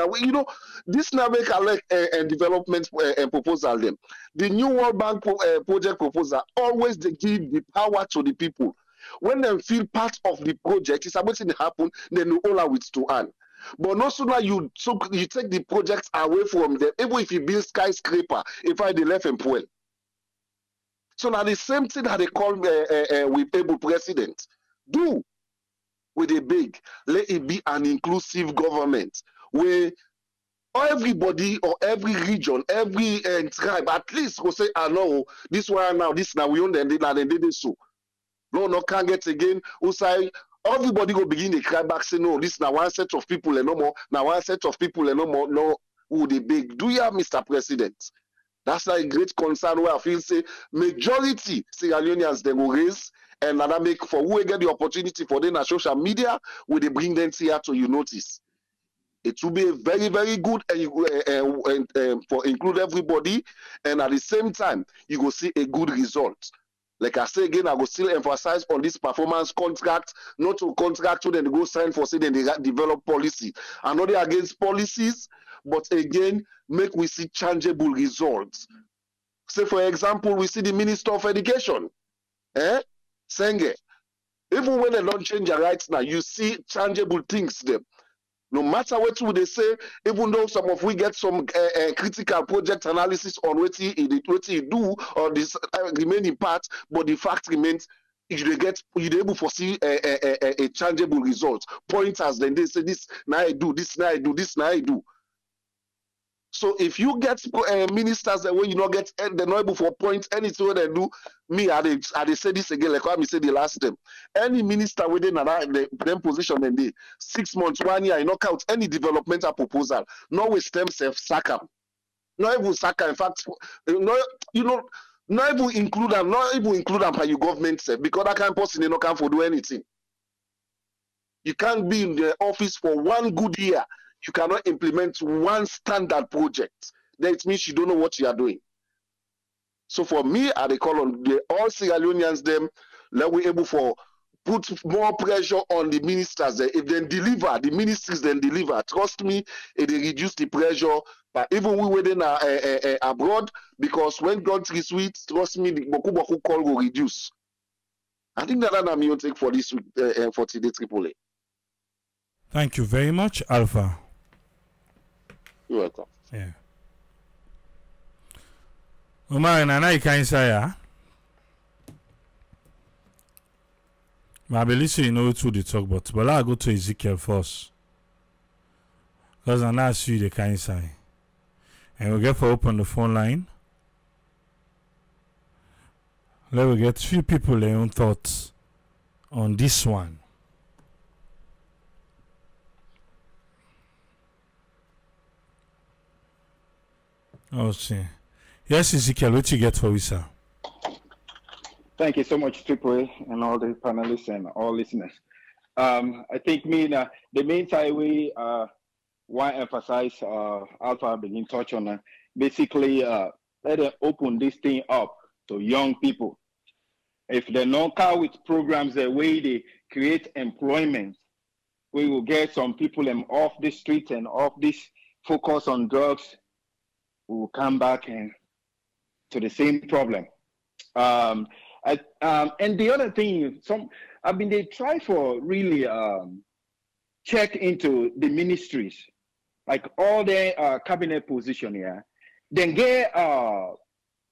This now make a development proposal them. The new World Bank project proposal always they give the power to the people. When they feel part of the project, it's about to happen, then you all are with to earn. But no sooner you take the project away from them, even if you build skyscraper, if I they left and well. So now the same thing that they call with able president. Do with a big, let it be an inclusive government where everybody or every region, every tribe, at least will say, I know this one now, this now we own them, and they did so. No, can't get again. Who say everybody go begin to cry back, say no, this now one set of people and no more, now one set of people and no more, no, who they big. Do you have Mr. President? That's a great concern where I feel say majority Sierra Leoneans they will raise and that make for who get the opportunity for them on social media, will they bring them here to you notice. It will be very, very good and for include everybody, and at the same time, you will see a good result. Like I say again, I will still emphasize on this performance contract, not to contract to then go sign for say then they develop policy. I'm not against policies, but again, make we see changeable results. Say for example, we see the Minister of Education, Senge. Even when they don't change their rights now, you see changeable things there. No matter what they say, even though some of we get some critical project analysis on what he do or this remaining part, but the fact remains you're able to see a changeable result. Pointers, then they say this now I do, this now I do, this now I do. So if you get ministers that way you not get they're not able to point anything they do, me I they say this again like what I said the last time. Any minister within them position and they 6 months, 1 year, you knock out any developmental proposal, no with them self sack them. Not even sack them. In fact, not even include them by your government self, because that kind of person no can for do anything. You can't be in the office for 1 good year. You cannot implement 1 standard project. Then it means you don't know what you are doing. So for me, I call on all Sierra Leoneans them, let we able for put more pressure on the ministers. If they deliver, the ministries then deliver. Trust me, it will reduce the pressure. But even we within abroad, because when country is sweet, trust me, the boku call will reduce. I think that's what I'm take for this week for today, Triple A. Thank you very much, Alpha. You're welcome. Yeah. Umar, Nana, you can't say, yeah? I believe you know to the talk, but I'll go to Ezekiel first. Because I'm not sure the kind say. And we'll get for open the phone line. Let me get few people their own thoughts on this one. Oh, see. Yes, Ezekiel, what you get for us, sir? Thank you so much, Triple A, and all the panelists and all listeners. I think the main time we want to emphasize, Alpha begin touch on, basically let them open this thing up to young people. If they don't come with programs the way they create employment, we will get some people off the street and off this focus on drugs. We will come back and to the same problem. And the other thing, they try for really check into the ministries, like all the cabinet position here, then get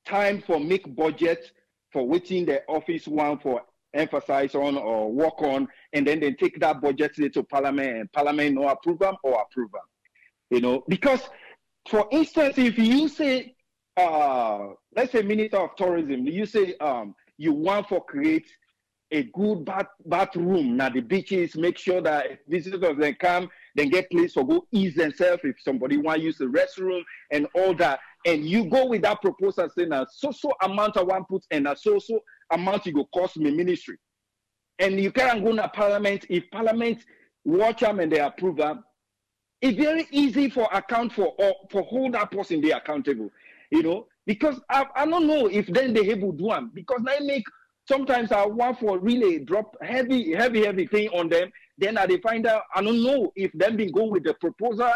time for make budget for waiting the office one for emphasize on or work on, and then they take that budget to Parliament, and Parliament no approve them or approve them. You know, because for instance, if you say, let's say Minister of Tourism, you say you want to create a good bathroom now the beaches, make sure that visitors then come, then get place for go ease themselves if somebody want to use the restroom and all that. And you go with that proposal saying a so amount I want put and a so amount it go cost me ministry. And you can't go to Parliament. If Parliament watch them and they approve them, it's very easy for account for hold that person be accountable, you know, because I don't know if then they able to do them, because they make sometimes I want for really drop heavy thing on them. Then they find out, I don't know if them been go with the proposal,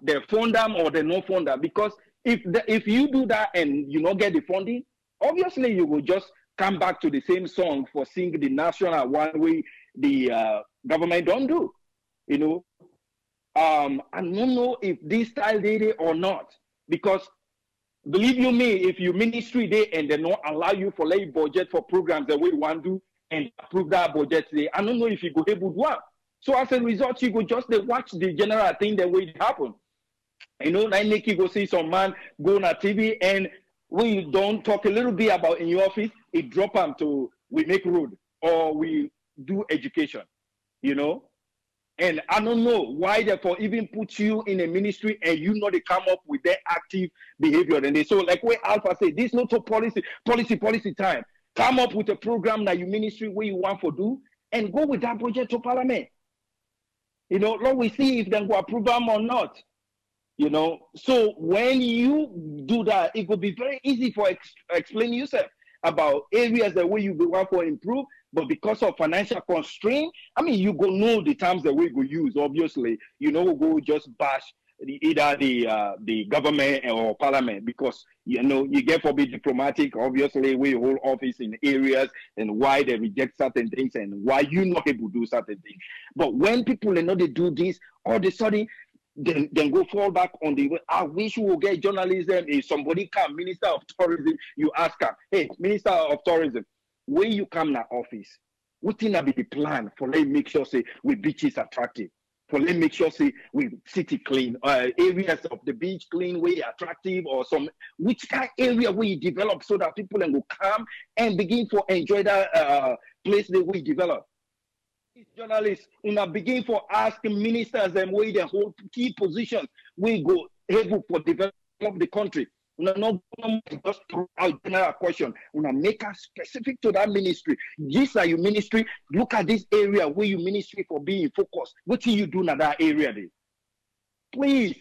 they fund them or they no fund them, because if you do that and you not get the funding, obviously you will just come back to the same song for sing the national one way the government don't do, you know. I don't know if this style did it or not, because Believe you me, if you ministry there and they not allow you for lay budget for programs the way you want to do and approve that budget there, I don't know if you go able to work. So as a result, you go just watch the general thing the way it happen. You know, I make you go see some man go on a TV and we don't talk a little bit about in your office, it drop them to we make road or we do education, you know. And I don't know why therefore even put you in a ministry and you know they come up with their active behavior. And they so like where Alpha say, this not a policy time. Come up with a program that you ministry where you want to do and go with that project to parliament. You know, let we see if they go approve them or not. You know, so when you do that, it will be very easy for explain yourself about areas that way you want to improve. But because of financial constraint, I mean, you go know the terms that we go use. Obviously, you know, go just bash either the government or parliament because you know you get for be diplomatic. Obviously, we hold office in areas and why they reject certain things and why you not able to do certain things. But when people know they do this, all of a sudden. Then go fall back on the way. I wish we will get journalism. If somebody come, Minister of Tourism, you ask her, hey, Minister of Tourism, when you come to office, what thing be the plan for let make sure say we beaches attractive, for let make sure say we city clean, areas of the beach clean, way attractive, or some which kind of area we develop so that people can go come and begin to enjoy that place that we develop. Journalists, una begin for asking ministers and where they hold key positions, we go able for develop the country. Una not just throw out general question. Una make us specific to that ministry. This are your ministry. Look at this area where you ministry for being focused. What do you do in that area there? Please.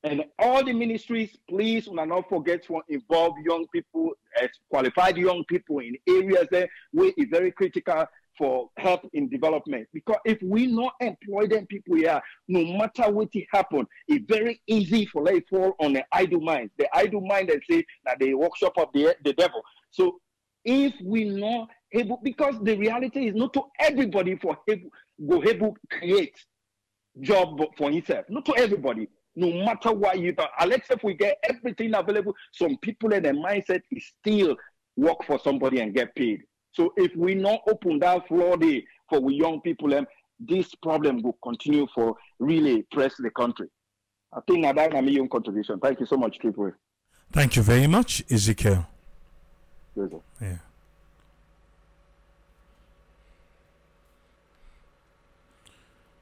And all the ministries, please, una not forget to involve young people, qualified young people in areas there where it's very critical for help in development. Because if we not employ them people here, no matter what it happen, it's very easy for they fall on the idle mind. The idle mind that say that the workshop of the devil. So if we not able, because the reality is not to everybody for able create job for himself. Not to everybody. No matter what you do. Let's say if we get everything available, some people in their mindset is still work for somebody and get paid. So if we not open that floor there for we young people, this problem will continue for really press the country. I think that's my own contribution. Thank you so much, Triple. Thank you very much, Ezekiel. Yeah.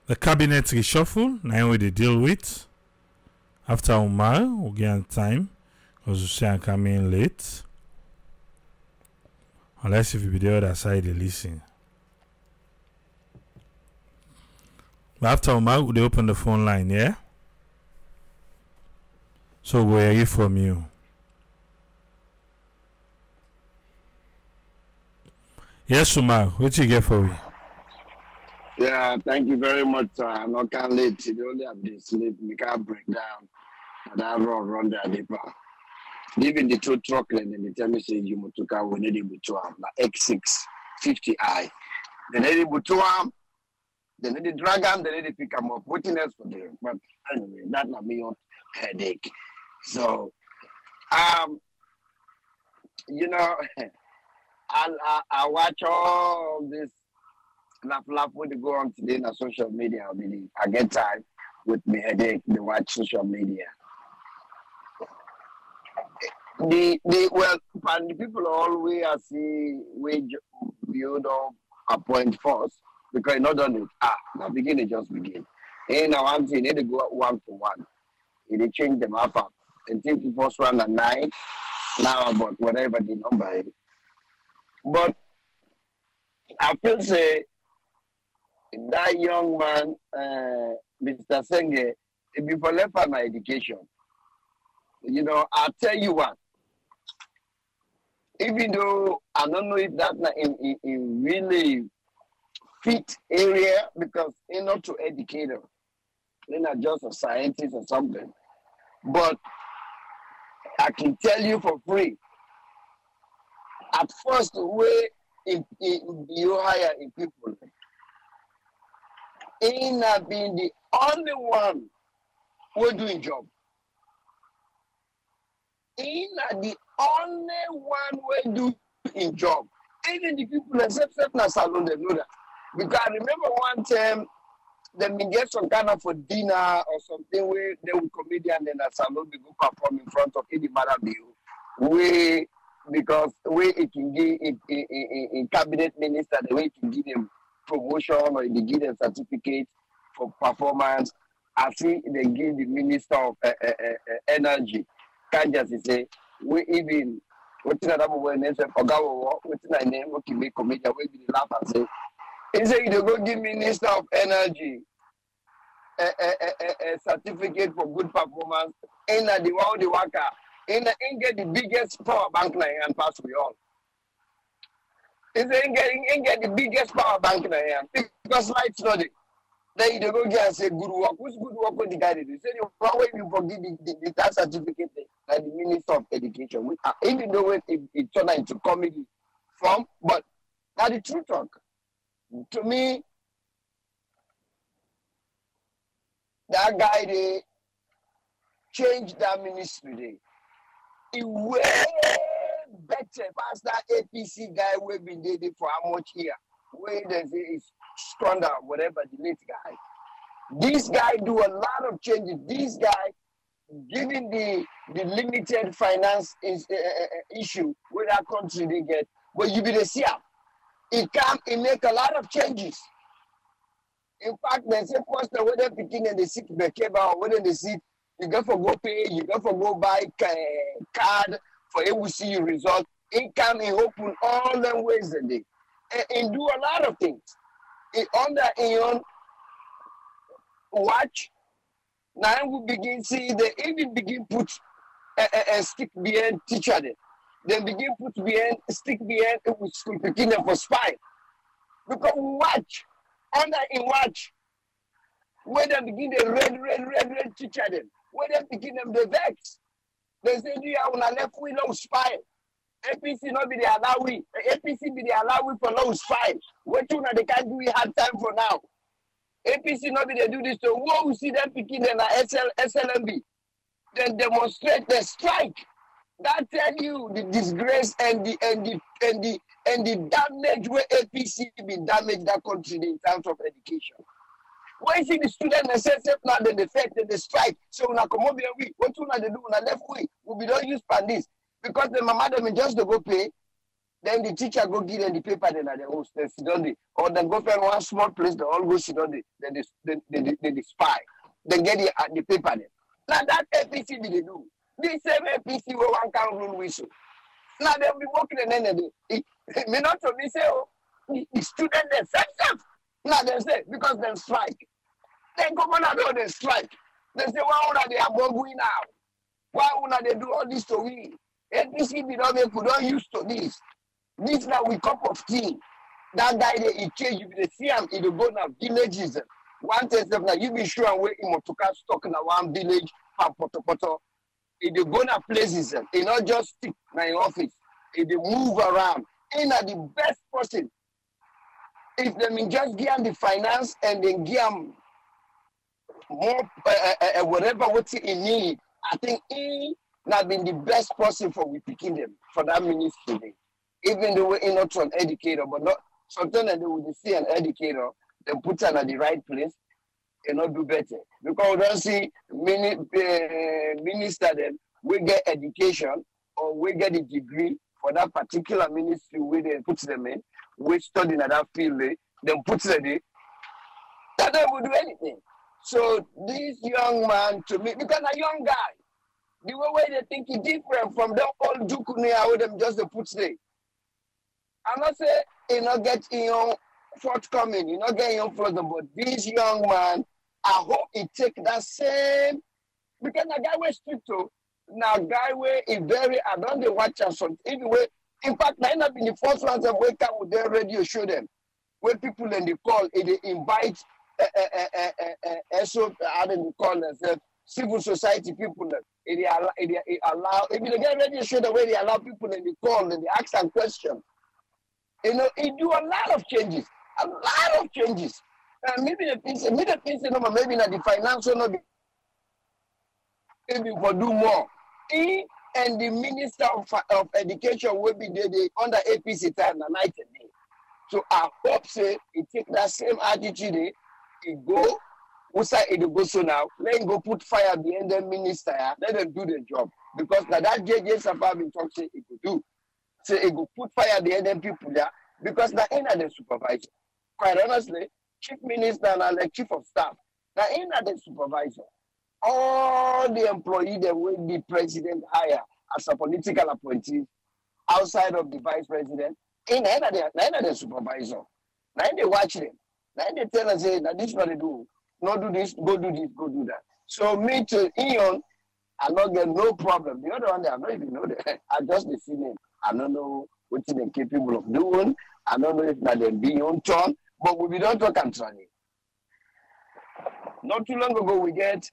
The cabinet reshuffle, now we deal with. After Omar, we'll get time because we say I'm coming late. Unless if you be the other side, they listen. But after Omar, they open the phone line, yeah? So we'll hear from you. Yes, Omar, what you get for me? Yeah, thank you very much. I'm not can late. You only have this sleep. We can't break down. And I run there deeper. Even the two truck and the tell me say you mutuka we need to have like X650i. They need to they need to drag them, they need to pick them up. Waiting else for them. But anyway, that's not me on headache. So you know, I watch all this laugh when they go on today on social media. I believe I get time with me headache. They watch social media. Well, and the people always see we build up a point first because not done it. The beginning just begin. And now one thing, they go one for one. They change them up and take the first one at 9. Now about whatever the number is. But I feel say that young man, Mr. Senge, if you for left my education, you know, I'll tell you what. Even though I don't know if that's not in really fit area because he's not to educator, he's not just a scientist or something. But I can tell you for free. At first, the way you hire in people, he not being the only one who doing job. in the only one way do in job. Even the people except na salon they know that. Because I remember one time them get some kind of a dinner or something where they will comedian and a salon they go perform in front of any matter where because where it can give in cabinet minister the way it can give them promotion or they give them certificate for performance. I think they give the minister of energy. Can't just say we even what's another way name say Ogawo what's my name okay make comedian we be laugh and say he say they go give minister of energy a certificate for good performance in the world the worker in get the biggest power bank and pass we all. Is get the biggest power bank because lights not it. Then they go get and say good work. Who's good work on the guy? They say the one way you forgive the tax certificate like the Minister of Education. Even though it turned into comedy form, but that's the true talk. To me, that guy they changed that ministry. It way better past that APC guy we've been dating for how much year. Where they say is stronger, whatever the late guy. This guy do a lot of changes. This guy, given the limited finance issue where that country they get, but you be the see it make a lot of changes. In fact, they say first whether picking and the sick or whether they see you go for go pay, you go for go buy card for able to see your result. It can open all them ways a day. And do a lot of things. Under in watch, now we begin see they even begin put a stick behind teacher them. They begin put behind stick behind with school picking them for spy. Because watch, under in watch, when they begin the red teacher them, when they begin them the vex, they say you are on a left we no spy. APC not be the allowing. APC be the allowing for low spy. What you know they can't do it have time for now. APC not be they do this so whoa we see them picking them at SLMB. Then demonstrate the strike. That tell you the disgrace and the damage where APC been damaged that country in terms of education. When you see the student they say now they defect the strike. So when I come over here, what you know they do on the left way, we don't use pandis. Because the mama them just to go pay, then the teacher go give them the paper then at the host, they sit on the or then go find one small place, they all go sit on the then they spy. Then get the paper then. Now that APC they do. This same APC will one count rule whistle. Now they'll be working and then they may not to me say, oh, the student themselves. Now they say, because they strike. Then come on out they strike. They say, why would they are going now? Why would they do all this to we? APC we don't use to this. This now we cup of tea. That guy they change you they see him in the go now villages. One test now you be sure and wait in Motoka stock in one village poto. In the go now places it not just stick in your office. It they move around. In the best person. If they mean just give them the finance and then give them more whatever what he need, I think he not been the best person for we picking them for that ministry. Even though we're not an educator, but not sometimes they would see an educator, they put them at the right place and not do better. Because we don't see minister then we get education or we get a degree for that particular ministry where they put them in, we study in that field, then put them in. That they would do anything. So this young man to me, because a young guy, the way they think is different from the old Jukunia with them just the put there. I'm not saying you not get forthcoming, you not get further, but this young man, I hope he take that same because the guy was strict to now guy where he very I don't watch and something anyway. In fact, I end up in the first ones that wake up with their radio show them where people in the call they invite so I didn't call themselves civil society people that they allow if they get radio show the way they allow people in the call and they ask them questions. You know, it do a lot of changes. And maybe the things, maybe not the financial, maybe for do more. and the Minister of Education will be there under APC time na night and day. So I hope say it take that same attitude. It go. Usa it go so now. Let him go put fire behind the minister. Let them do the job because now that JJ Safa been talking say it go do. So it go put fire behind them people there because now ain't the supervisor. Quite honestly, chief minister and like chief of staff. Now ain't the supervisor. All the employees that will the president hire as a political appointee outside of the vice president, ain't the supervisor. Now they watch them. Now they tell us, hey, now this is what they do. Not do this, go do this, go do that. So me to Ian, I not get no problem. The other one, I don't even know that. I just see them. I don't know what they're capable of doing. I don't know if that they be on turn, but we don't talk and try it. Not too long ago, we get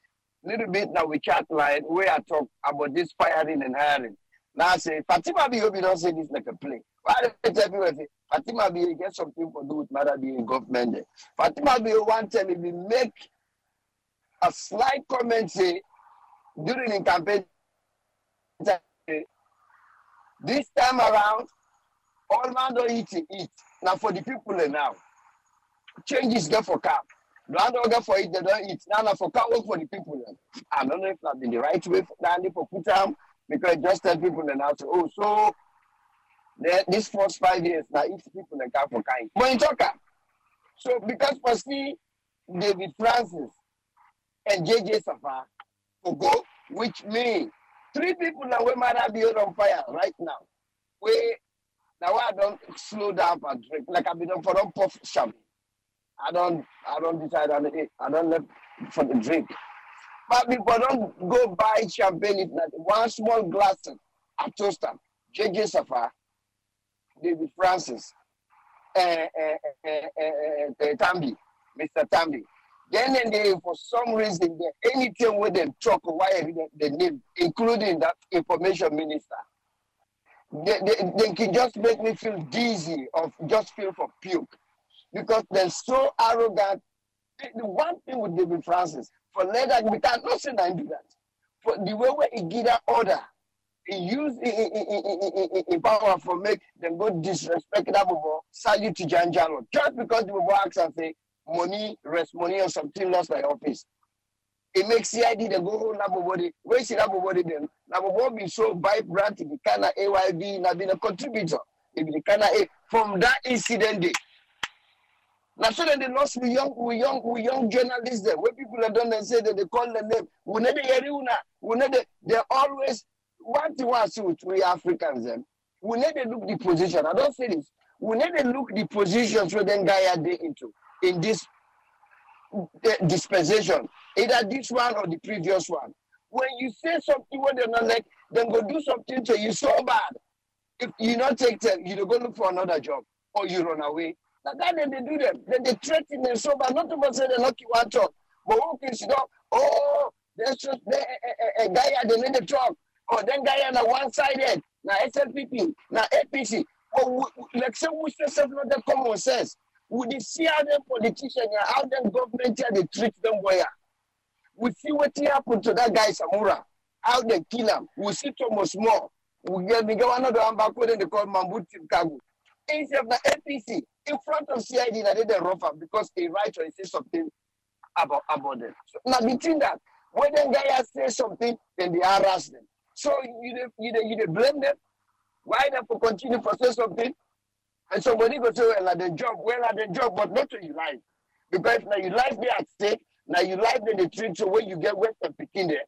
a little bit now we chat line where I talk about this firing and hiring. Now I say, Fatima B, hope you don't say this like a play. Why do I tell people, say, Fatima B, get something to do with matter being government there. Fatima B, one time, if we make a slight comment, say, during the campaign, this time around, all man don't eat. Now for the people now, changes get for car. Don't get for it, they don't eat. Now for car work for the people. I don't know if that's the right way for Danny for put them because just tell people now, oh, so this first 5 years now each people and car for kind. But in talker. So because for see David Francis and JJ Safa for go, which means 3 people now we might have been on fire right now. Now I don't slow down and drink like I've been on for don't puff champagne. I don't decide on it. I don't left for the drink. But people don't go buy champagne if not one small glass at toaster. JJ Safa, David Francis, Tambi, Mr. Tambi. Then they, for some reason, anything with them talk why the name, including that information minister, they can just make me feel dizzy or just feel for puke. Because they're so arrogant. The one thing with David Francis, for later, we cannot say that do that. For the way where he give that order, he use in power for make them go disrespect that bubble, salute to Janjalo. Just because the bubble acts and say, money, rest money or something lost my office. It makes CID they go home nobody. Where see nobody then? Nobody be so vibrant in the kind of AYB, not been a contributor. If the kind of from that incident day. Now, so that they lost we young journalists there. Where people have done and say that they call the name. They're always one thing I see with we Africans them. We need to look the position. I don't say this. We need to look the positions where then guy are they into in this dispensation. Either this one or the previous one. When you say something where they're not like, then go do something to you so bad. If you not take them, you go look for another job or you run away. Now that they do them. Then they threaten them so bad. Not to say they lucky one talk. But who can sit down? Oh, there's just a guy at the middle talk. Or then guy on the one-sided. Now SLPP. Now APC. Or like say we say not the common sense. Would you see how them politicians, how them government they treat them where? We see what happened to that guy Samura. How they kill him. We see Thomas More. We get another one back when they call Mambuti Kagu. Instead of the APC in front of CID, they did rough up because they write or say something about them. So now between that, when the guy says something, then they harass them. So you blame them. Why they for continue to say something? And somebody go say, well, at the job, but not to your life. Because now your life they at stake, now your life they treat so when you get wet and picking there,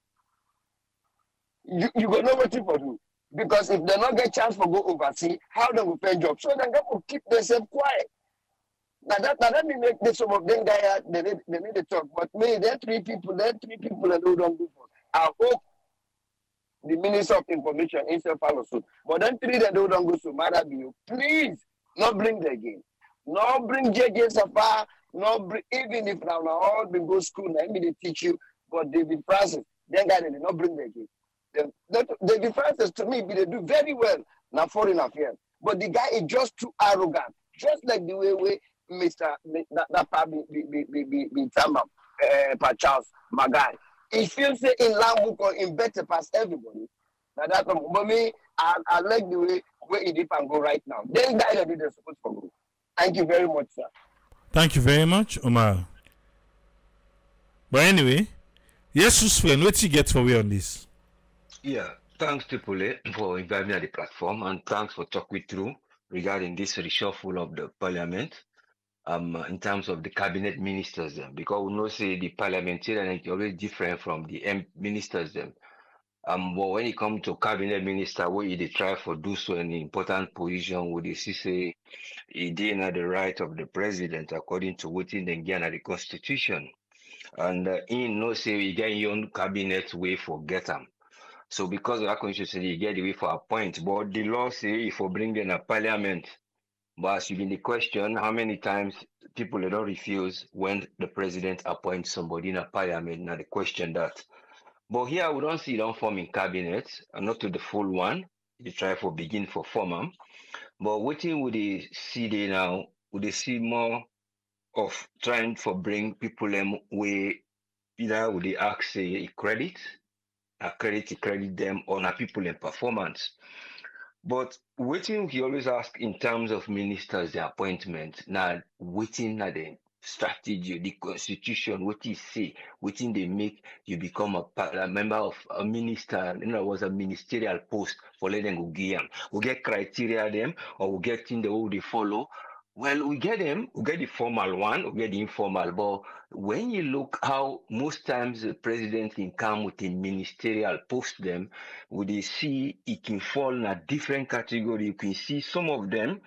you go know what people do. Because if they not get chance for go overseas, how they will pay jobs? So they will keep themselves quiet. Now that me make this some of them guys they need to talk. But me, there are three people that who don't do for. I hope the Minister of Information himself follow suit. But then 3 that don't go to matter be you. Please, not bring the game. Not bring JJ Safa, not bring, even if now all been go school, let me they teach you. But David Francis, then guy they not bring the game. The differences to me, they do very well now foreign affairs. But the guy is just too arrogant. Just like the way Mr. That probably be Tamba, Charles Magai. He feels say in Lambuko in better past everybody. Now that's but me, I like the way where it can go right now. Then guys are the support for go. Thank you very much, sir. Thank you very much, Omar. But anyway, yes, friend, what you get for me on this? Yeah, thanks to Pule for inviting me on the platform, and thanks for talking me through regarding this reshuffle of the parliament. In terms of the cabinet ministers, because we know say the parliamentarian is always different from the ministers. But when it comes to cabinet minister, what they try for do so in important position, would they see say it did the right of the president according to what in the constitution, and in no say you get your own cabinet way for get them. So because of that constitution, you get the way for appoint, but the law say if you bring in a parliament. But as you been the question, how many times people don't refuse when the president appoints somebody in a parliament? Now the question that. But here we don't see them forming cabinet, and not to the full one. They try for begin for form them. But waiting would they see they now? Would they see more of trying for bring people them where either would they ask say credit them, or not people in performance? But waiting, he always ask in terms of ministers, the appointment. Now, waiting at the strategy, the constitution, what you say, waiting they make you become a member of a minister, was a ministerial post for letting go give. We get criteria them, or we get in the way they follow. Well, we get them, we get the formal one, we get the informal, but when you look how most times the president can come with a ministerial post them, would they see it can fall in a different category. You can see some of them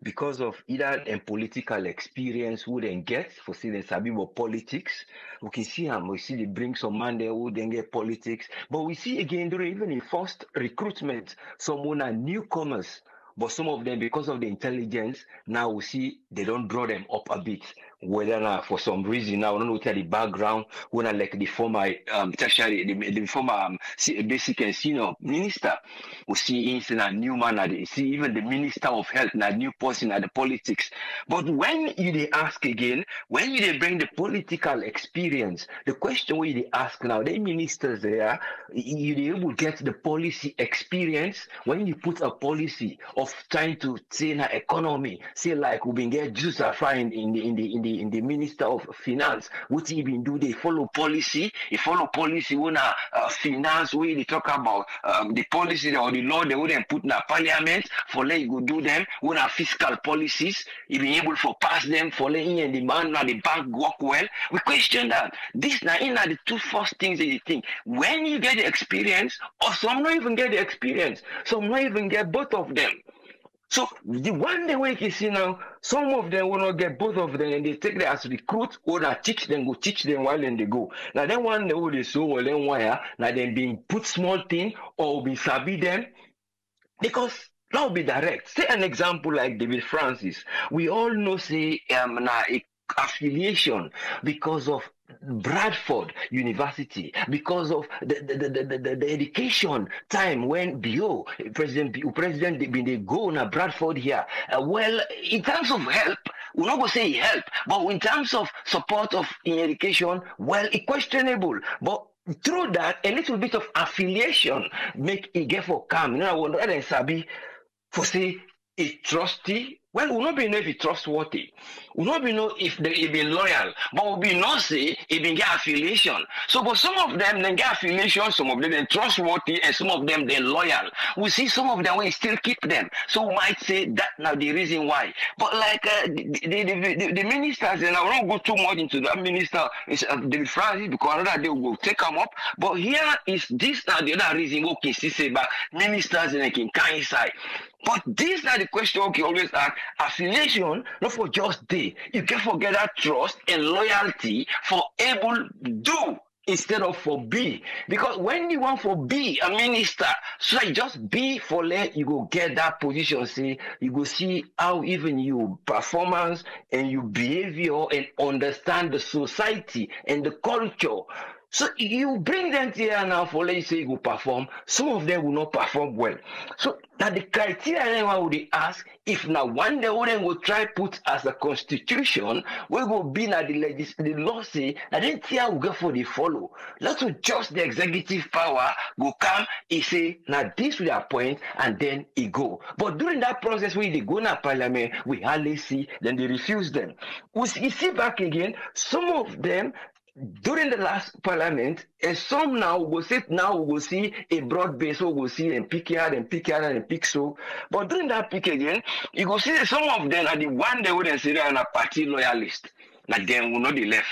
because of either a political experience who then get for see them sabi about politics. We can see them, we see they bring some man there who then get politics, but we see again during even in first recruitment, someone are newcomers. But some of them, because of the intelligence, now we see they don't draw them up a bit. Whether now for some reason now we don't look at the background, when I like the former tertiary, the former basic and senior minister, we see in a new man, we see even the minister of health, a new person at the politics. But when you they ask again, when you they bring the political experience, the question where they ask now, the ministers there, you they able to get the policy experience when you put a policy of trying to say in economy, say like we been get juice fine in the Minister of Finance. What he been do? They follow policy. He follow policy when finance where they talk about the policy or the law they wouldn't put in a parliament for let you go do them. When fiscal policies, he been able to pass them for letting and the man now the bank work well. We question that. This now in the two first things that you think. When you get the experience, or some not even get the experience, some not even get both of them. So the one the way you see now, some of them will not get both of them, and they take them as recruit or that teach them while then they go. Now then one they will they so well then wire now then being put small thing or be sabi them because now be direct. Say an example like David Francis. We all know say now affiliation because of Bradford University, because of the education time when President they go na Bradford here. Well, in terms of help, we're not gonna say help, but in terms of support of in education, well, it's questionable. But through that, a little bit of affiliation make it get for come. You know, I wonder sabi for say a trustee. Well, we'll not be know if it's trustworthy. We'll not be know if they be loyal. But we'll be not say it be get affiliation. So, but some of them then get affiliation, some of them then trustworthy, and some of them then loyal. We see some of them we still keep them. So we might say that now the reason why. But like the ministers, and I won't go too much into that minister, David Francis, because another day we'll take them up. But here is this now the other reason we can see say about ministers and can kind side. But these are the questions we always ask. Affiliation, not for just day. You can forget that trust and loyalty for able do instead of for be. Because when you want for be a minister, so I just be for let you go get that position. See, you go see how even you performance and your behavior and understand the society and the culture. So you bring them here now for let's say you perform, some of them will not perform well. So now the criteria then would they ask if now one day we will try put as a constitution, we will be now the law say that then here we go for the follow. Let's just the executive power go come, he say now this will appoint and then he go. But during that process when they go to parliament, we hardly see, then they refuse them. We see back again, some of them during the last parliament, and some now will see a broad base, so we'll see and pick here and pick here and pick so. But during that pick again, you go see that some of them are the one they wouldn't say they are a party loyalist. Like them will not be left.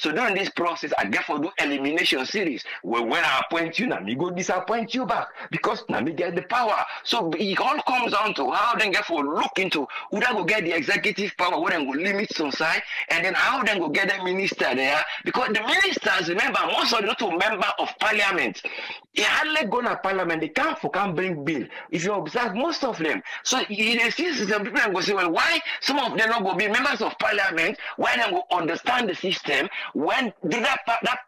So during this process, I therefore do elimination series. Where when I appoint you, now me go disappoint you back because now me get the power. So it all comes down to how then therefore look into who then go get the executive power, who then go limit some side, and then how then go get the minister there. Because the ministers, remember, most of them not a member of parliament. They hardly go to parliament, they can't bring bill. If you observe most of them. So you see some people go say, well, why some of them not go be members of parliament, why they go understand the system, when that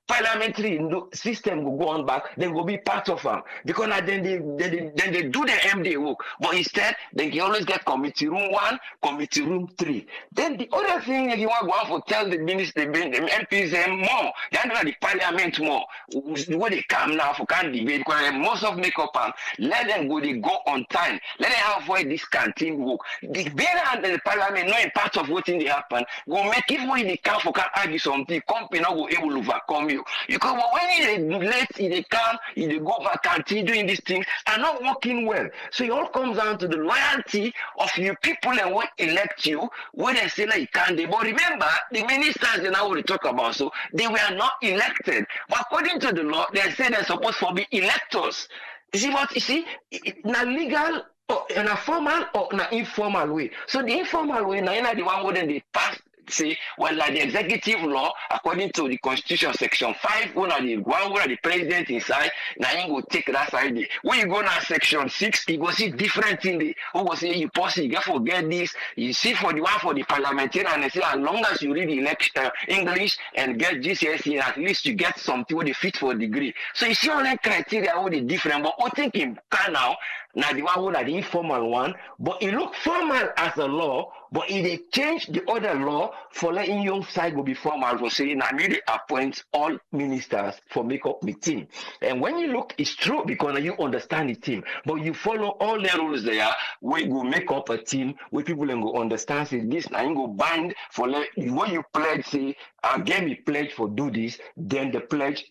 parliamentary system will go on back, they will be part of them. Because then they do the MD work. But instead, they can always get committee room 1, committee room 3. Then the other thing if you want to go out for tell the minister, the MPs more, they under the parliament more. When they come now for can't debate, because most of make up let them go, they go on time. Let them avoid this canteen work. The better under the parliament, not part of what in the happen, go make it when they come for can argue something, company not go able to overcome you. Because when they late, they come, they go back canteen doing these things are not working well. So it all comes down to the loyalty of your people and what elect you, when they say like you can't. But remember, the ministers they now will talk about, so they were not elected. But according to the law, they say they're supposed to be electors. You see what you see? In a legal or in a formal or in an informal way. So the informal way now the one wouldn't they pass. Say, well, like the executive law, according to the Constitution, Section 5, one of the president inside, now you go take that side. When you go now Section 6, you go see different thing. Who go say you possibly you forget this. You see for the one for the parliamentarian, and they say as long as you read English and get GCSE, at least you get something with the fit for a degree. So you see all that criteria, all the different. But what think in now the one who are the informal one, but it look formal as a law, but if they change the other law for letting young side will be formal for saying now they appoint all ministers for make up the team. And when you look, it's true because you understand the team, but you follow all the rules there where you go make up a team where people can go understand say this now you go bind for when you pledge say again we pledge for do this, then the pledge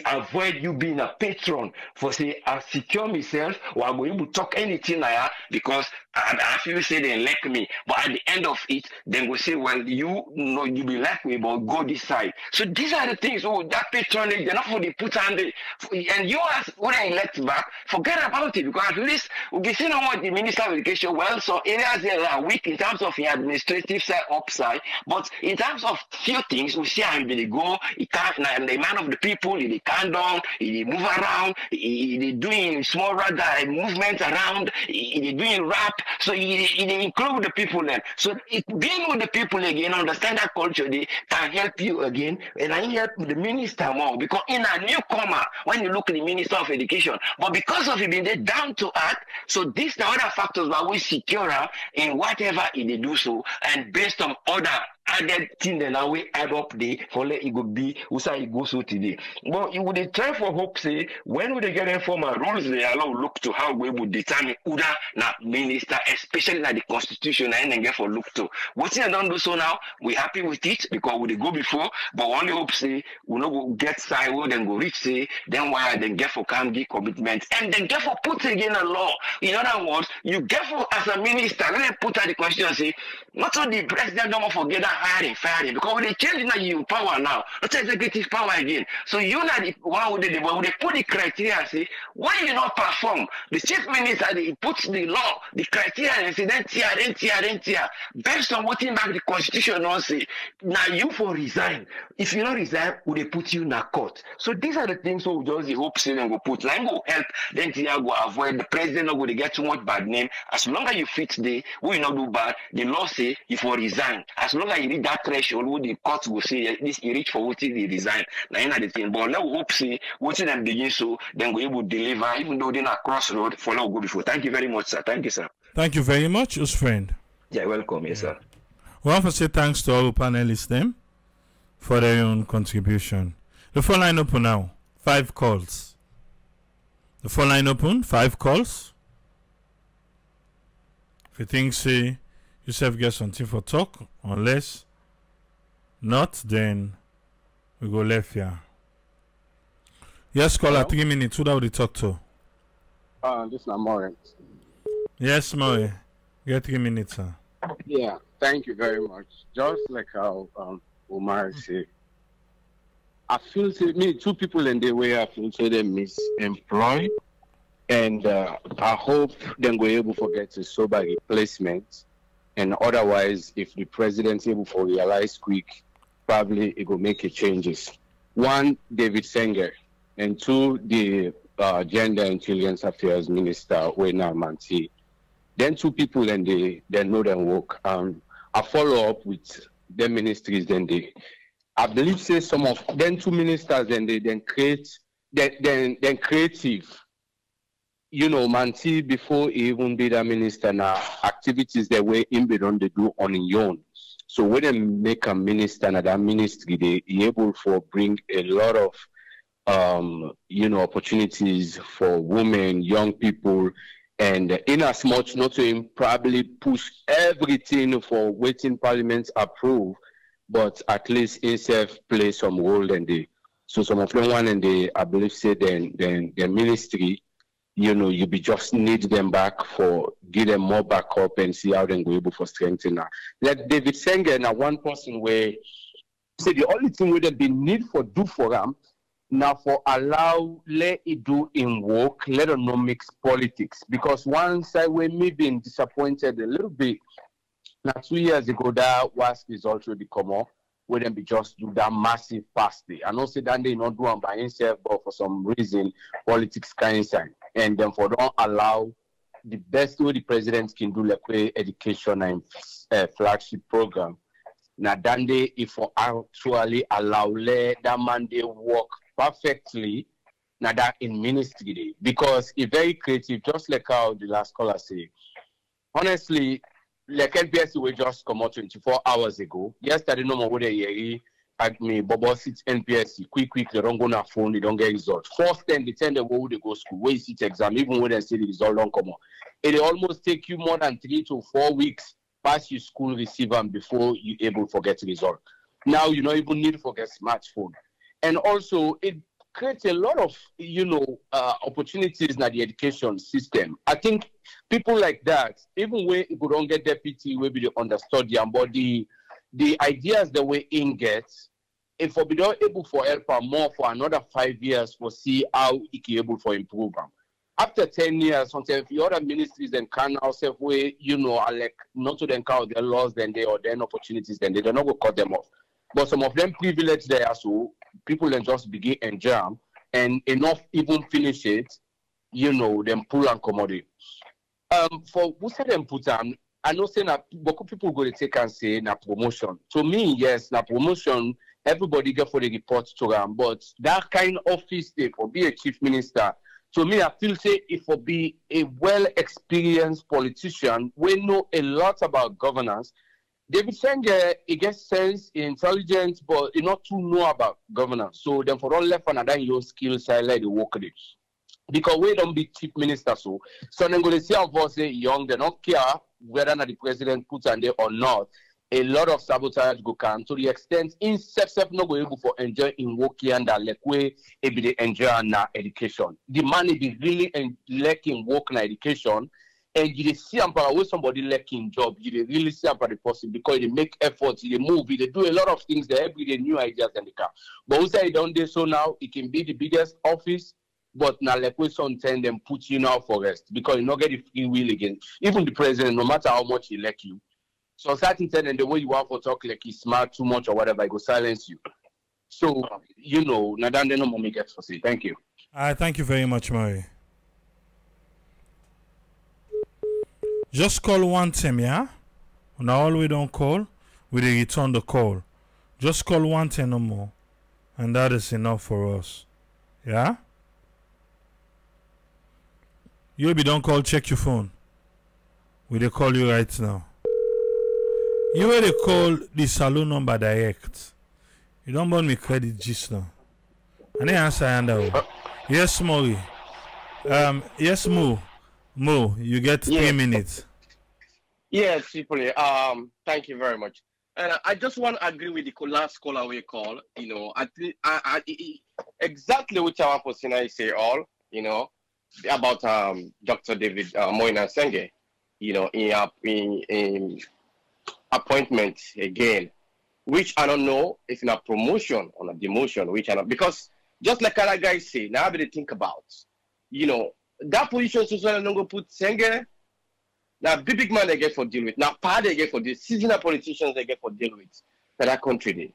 avoid you being a patron for say I secure myself or I'm going to talk anything like that because I feel say they like me, but at the end of it then we say well you know you be like me but go this side. So these are the things that patronage they're not for the put on the and you ask when I elect back forget about it because at least we can see now what the Minister of Education well so areas there are weak in terms of the administrative side upside, but in terms of few things we see how they go he can't the man of the people they calm down, they move around, they doing small radar movement around, they doing rap, so they include the people then. So being with the people again, understand that culture, they can help you again, and I help the minister more because in a newcomer, when you look at the Minister of Education, but because of it being there down to earth, so these are other factors that we secure in whatever they do so, and based on other added thing then now we add up the for let it go be usa it go so today. But you would try for hope say when we get informal rules they allow look to how we would determine who na minister, especially na the constitution and then get for look to. What I don't do so now, we happy with it because we go before, but only hope say we no go get side then go reach say then why then get for can give commitment and then get for put again a law. In other words, you get for as a minister, let them put out the constitution say not so the president don't forget that hiring, firing, because when they change now you power now, not executive power again. So you not the one with the when they put the criteria and say, why you not perform? The chief minister they puts the law, the criteria and say then tear. Based on what in back the constitution not say, now you for resign. If you not resign, will they put you in a court? So these are the things so just the hope say go put line go help, then go avoid the president not going to get too much bad name. As long as you fit the we not do bad, the law say you for resign. As long as he reach that threshold, where the court will say this he reach for what he resign. Now the thing, but let we hope see what them begin so then we able deliver, even though they're not crossroad for now go before. Thank you very much, sir. Thank you, sir. Thank you very much, us friend. Yeah, welcome, yes, sir. We want to say thanks to all panelists them for their own contribution. The phone line open now. 5 calls. The phone line open. 5 calls. If you think say yourself get something for talk, unless not, then we go left here. Yes, caller, 3 minutes. Who that we talk to? This is Amore. Yes, Moe. Get 3 minutes, sir. Yeah, thank you very much. Just like how Omar said, I feel me 2 people in the way I feel say they misemploy, and I hope then we're able to get a sober replacement. And otherwise, if the president's able to realize quick, probably it will make a changes. 1, David Sanger, and 2, the Gender and Children's Affairs Minister, Wena Manti. Then 2 people and they know them work. I follow up with the ministries. Then I believe say some of then 2 ministers then they create then creative. You know, Manti before he even be the minister now activities that way in be done they do on your own. So when they make a minister na that ministry, they able for bring a lot of opportunities for women, young people. And in as much not to him probably push everything for waiting Parliament approve, but at least himself play some role in the so some of them one and they I believe say then the ministry, you be just need them back for give them more backup and see how they go able for strengthening that. Like David Sanger now one person where say the only thing where they be need for do for them now for allow let it do in work, let them not mix politics. Because once I were me being disappointed a little bit. Now 2 years ago that was result will come up where them be just do that massive pasty. I know say that they not do them by himself, but for some reason politics can sign. And then for don't allow the best way the president can do like education and flagship program. Now then they if for actually allow let that man they work perfectly now that in ministry day because it's very creative, just like how the last caller say. Honestly, like NPS we just come out 24 hours ago. Yesterday no more with the at me Bobo sit NPS quick they don't go on phone, they don't get results. First then they tell them where they go school, where you sit exam, even when they say the result don't come out. It almost take you more than 3 to 4 weeks past your school receive them before you able to get result. Now you don't even need to get smartphone. And also, it creates a lot of, opportunities in the education system. I think people like that, even when you don't get deputy, will be understood them, but the ideas the way in gets, if we be not able for help her more for another 5 years, we'll see how it can able for improve them. After 10 years, sometimes the other ministries then can also way, like not to then count their laws, then they or then opportunities, then they don't go cut them off. But some of them privilege there, so people then just begin and jam and enough even finish it, them pull and commodity. For who said them put on, I know saying that people go to take and say na promotion. To me, yes, na promotion, everybody get for the report to them, but that kind of office they for be a chief minister. To me, I feel say if for be a well-experienced politician, we know a lot about governance. David Sanger, he gets sense, intelligence, but he not too know about governance. So then for all left and then your skills, I like the work it. Because we don't be chief minister, so then go to see how voice young, they don't care whether the president puts on there or not. A lot of sabotage go can to the extent in self not go able for enjoy in working and that like way it be the enjoy na education. The money be really lacking work na education. And you see where somebody lacking job, you really see the person because they make efforts, they move, they do a lot of things, they every day new ideas in the car. But who say don't do so now, it can be the biggest office, but now like we sometimes them put you now for rest because you not get the free will again. Even the president, no matter how much he like you. So certain time and the way you want to talk like he's smart too much or whatever, it will silence you. So now then no more make it for say. Thank you. Thank you very much, Murray. Just call one time, yeah? Now all we don't call. we dey return the call. Just call 110 no more, and that is enough for us. Yeah? You be don't call, check your phone. We dey call you right now. You will dey call the saloon number direct. You don't want me credit just now. And then answer and yes, Maury. Yes, Mo, you get 3 minutes. Yes, simply. Thank you very much. And I just want to agree with the last caller we call. You know, I exactly what our person I say all. You know, about Dr. David Moina Senge. You know, in appointment again, which I don't know if in a promotion or a demotion, which I don't, because just like other guys say, now I better think about. You know, that position so I'm going to put Senge. Now, big man they get for deal with. Now, part they get for this. Seasonal politicians they get for deal with for that country. Day.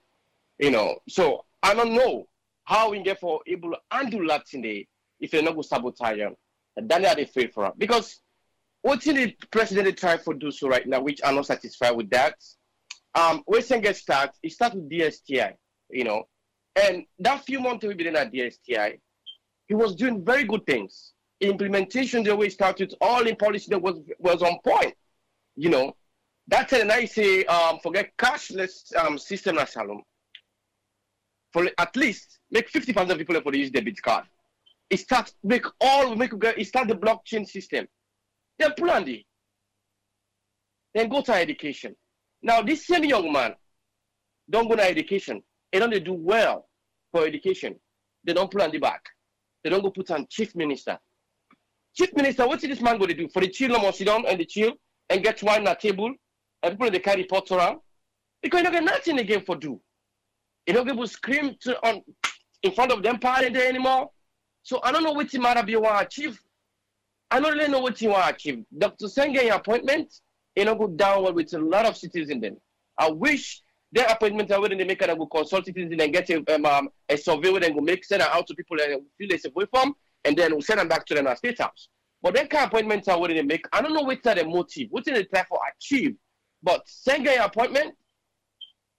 You know, so I don't know how we get for able to handle that today if they're not going to sabotage them. And then they fail for them. Because what the president they try to do so right now, which I'm not satisfied with that. When Senge starts, it starts with DSTI, you know. And that few months we've been at DSTI, he was doing very good things. Implementation the way it started, all in policy that was on point. You know, that's it. And I say, forget cashless system na salon. For at least make 50% of people for use debit card. It start it start the blockchain system. Then plan it. Then go to education. Now this same young man don't go to education. They don't do well for education. They don't plan the back. They don't go put on chief minister. Chief Minister, what is this man going to do? For the children must sit down and the chill and get wine on the table and people they carry pots around? Because you don't get nothing again for do. You don't get to scream in front of them party there anymore. So I don't know what you might be want to achieve. I don't really know what you want to achieve. Dr. Senge appointment, you know, go downward with a lot of citizens then. I wish their appointment are when they make and go consult citizens and get a survey where they go make send out to people and feel they way from. And then we'll send them back to them at State House. But that kind of appointments are what they make. I don't know what's the motive, what did they try for achieve. But Senge appointment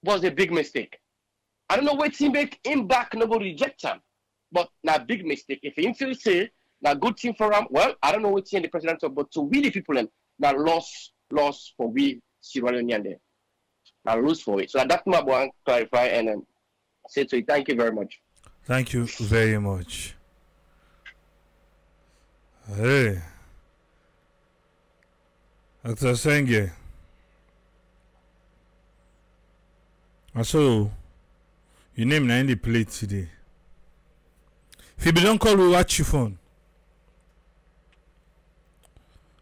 was a big mistake. I don't know what he make him back, nobody reject him. But not a big mistake. If him feel say, not good thing for him, well, I don't know what he and the president of, but to we the people them, that loss for we Sierra Leonean there. Now lose for it. So that's my want to clarify and say to you, thank you very much. Thank you very much. Hey, Dr. Senge. So, your name na in the plate today. If you don't call, we watch your phone.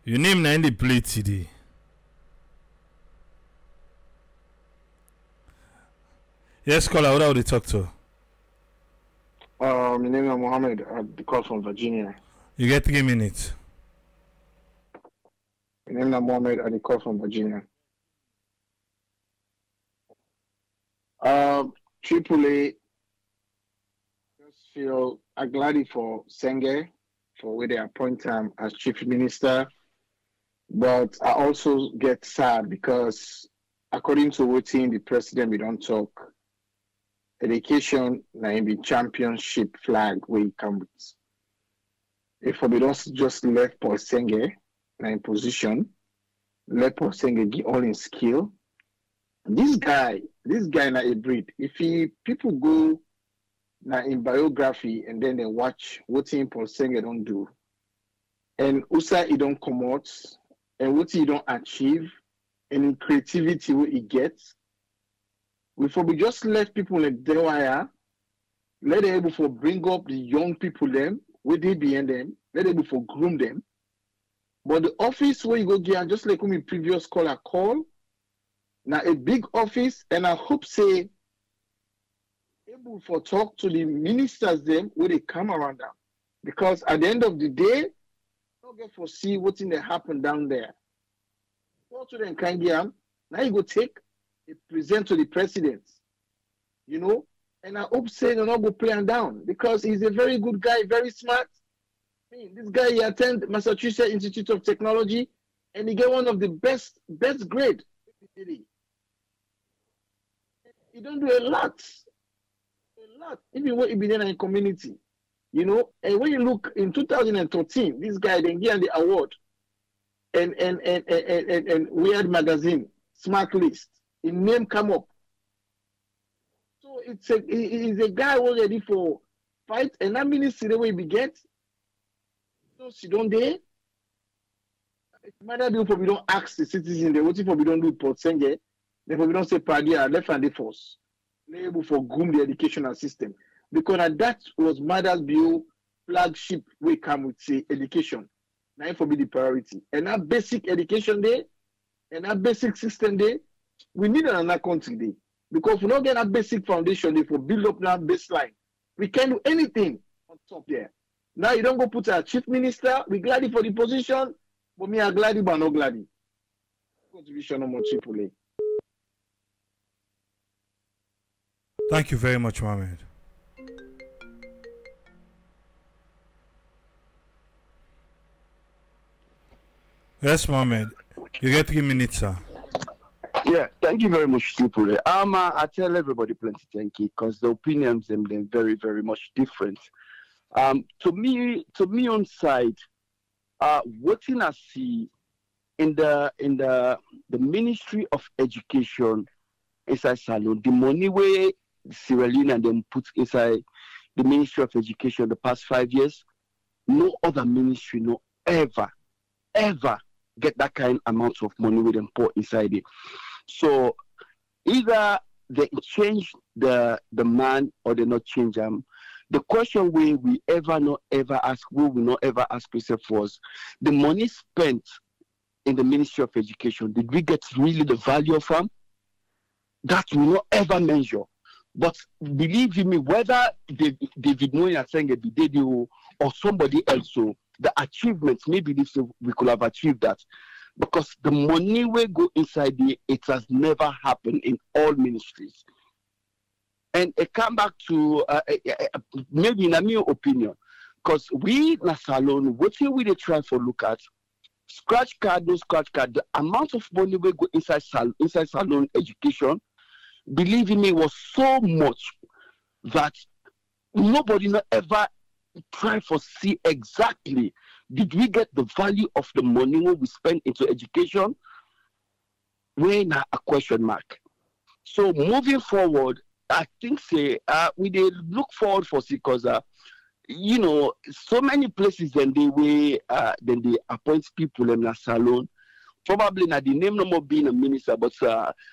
Your name na in the plate today. Yes, caller, what are they talk to? My name is Mohammed. I call from Virginia. You get 3 minutes. My name is Mohammed. I call from Virginia. AAA just feel glad for Senge for where they appoint him as chief minister, but I also get sad because according to what the president we don't talk, education na in the championship flag where it comes with. If we don't just let Paul Senge in position, let Paul Senge get all in skill. This guy na a breed. If people go na in biography and then they watch what Paul Senge don't do, and usa he don't come out, and what he don't achieve, and in creativity what he gets, we just let people like Dewaya, let them able to bring up the young people them. Where they behind them, let them for groom them. But the office where you go get, just like when previous caller call, now a big office, and I hope say able for talk to the ministers them where they come around them. Because at the end of the day, don't get for see what's in the happen down there. Go to them kind of now you go take a present to the president, you know. And I hope say they're not go play him down because he's a very good guy, very smart. I mean, this guy he attended Massachusetts Institute of Technology and he get one of the best grade. He don't do a lot. Even when he be there in the community. You know, and when you look in 2013, this guy then get the award and Weird Magazine, Smart List, his name come up. So he's a guy already for fight, and that ministry the way we get. So she don't there. Matter do for we don't ask the citizens, they waiting for we don't do port senge, therefore we don't say party are left and force. Able for groom the educational system. Because that was Mother's Bill flagship we come with say education. Now for be the priority. And that basic education there, and that basic system there, we need another country there. Because we don't get a basic foundation there for build up that baseline. We can't do anything on top there. Now you don't go put a chief minister, we glad for the position, but me are glad but not glad. Contribution on more cheaply. Thank you very much, Mohammed. Yes, Mohammed. You get 3 minutes, sir. Yeah, thank you very much, Tripoli. I tell everybody plenty thank you because the opinions them they're very, very much different. To me on side, what I see in the Ministry of Education inside Salon, the money where Sierra Leone and them put inside the Ministry of Education the past 5 years, no other ministry no ever get that kind amount of money with them put inside it. So either they change the man or they not change them. The question we will not ever ask ourselves was the money spent in the Ministry of Education, did we get really the value of them? That we not ever measure. But believe you me, whether David Moya saying it did you or somebody else, so the achievements, maybe we could have achieved that. Because the money will go inside there, it has never happened in all ministries. And it come back to maybe in my opinion, because we in Salon, what we they try for look at, scratch card, no scratch card, the amount of money will go inside Salon education, believe in me, was so much that nobody not ever try for see exactly did we get the value of the money we spend into education? We're now a question mark. So moving forward, I think we did look forward for see because you know so many places then they appoint people in a salon. Probably not the name no more being a minister, but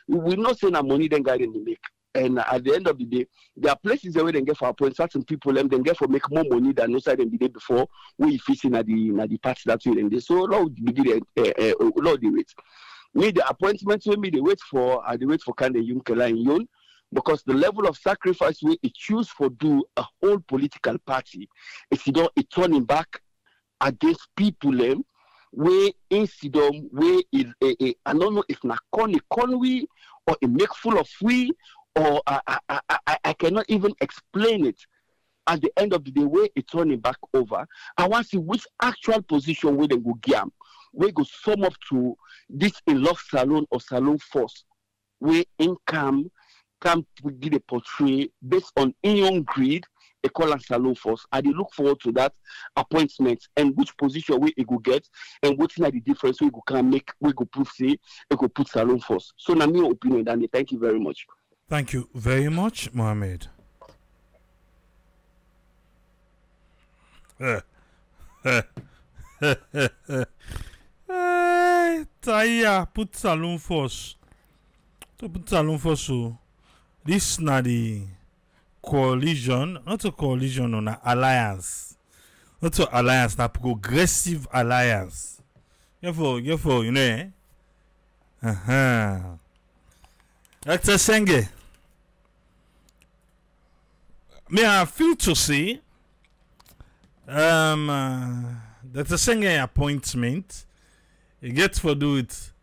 we not saying that money then guy in the make. And at the end of the day, there are places where they get for appoint certain people and then get for make more money than no side than the day before we facing at the party that way and they so Lord begin Lord the wait. Me the appointments we they wait for kind of young because the level of sacrifice we choose for do a whole political party is you know it turning back against people them where incident where I don't know if na Conway or a make full of we or I cannot even explain it. At the end of the day, where it's turning back over, I want to see which actual position where they go give, where go sum up to this in love salon or salon force, where income can give a portray based on in greed, a call and salon force. I look forward to that appointment and which position we go get and what's the difference we go can make we go put say we go put salon force. So na my opinion, Danny. Thank you very much. Thank you very much, Mohammed. Taya put salon force. To put salon force. So this na the coalition, not a coalition, on an alliance. Not an alliance, na progressive alliance. Therefore, you know, Dr. Senge, may I feel to say, Dr. Senge appointment, it gets to do with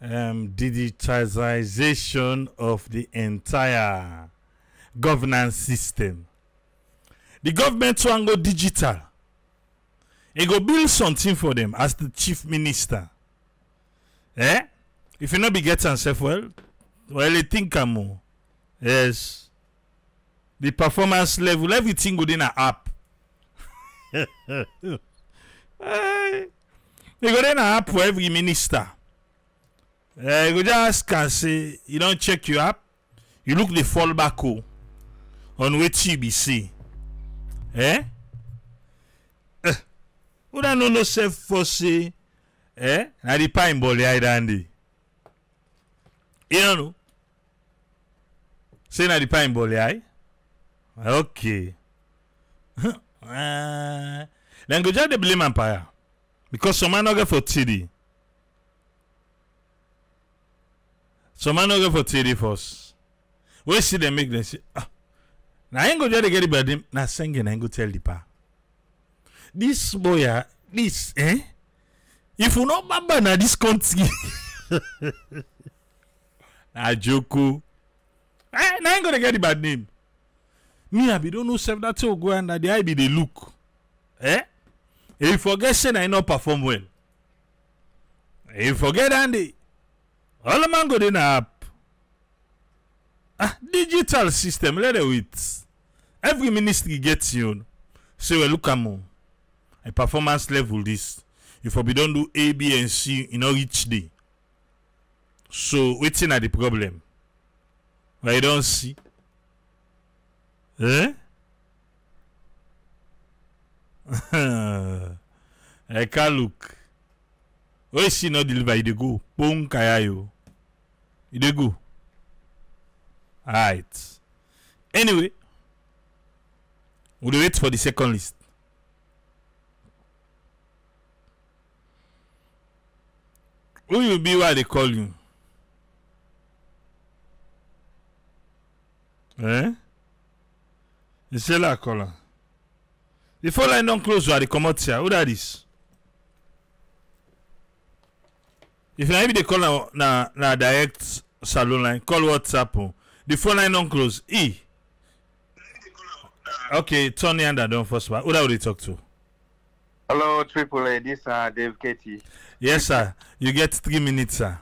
digitization of the entire governance system. The government will go digital. It go build something for them as the chief minister. If you not be getting yourself well, you think more. Yes. The performance level, everything within an app. They go then an app for every minister. You go just can say, you don't check your app, you look the fallback on which you be see. Eh? Who don't know no self for say, eh? Na the pine ball ya dandy. You don't know? Say na the pine ball ya. Okay. Then go just the blame empire. Because some man not get for TD. Some man not get for TD first. We see them make them say, ah. Now I ain't go just get it by them. Now singing I ain't go tell the pa. This boy, this, eh? If you not baba na this country. Na Joko. Now I ain't gonna get the bad name. Me, I be don't know self that to go and the eye be the look. Eh? If you forget saying I not perform well. If you forget Andy, all the man go in the app. Digital system, let it wait. Every ministry gets you. Say, well, look at me. A performance level this. If we don't do A, B, and C, you know, each day. So, waiting at the problem. But you don't see. Eh? I can't look. Where she not deliver? You go. Boom kayayo. You go. Alright. Anyway, we'll wait for the second list. Who will be why they call you? Eh? You say la caller. The phone line don't close while they come out here. Who that is? If you maybe they call na direct salon line, call WhatsApp. The phone line don't close. Okay, Tony and I don't first. Who that would they talk to? Hello, Triple A. This is Dave Katie. Yes, sir. You get 3 minutes, sir.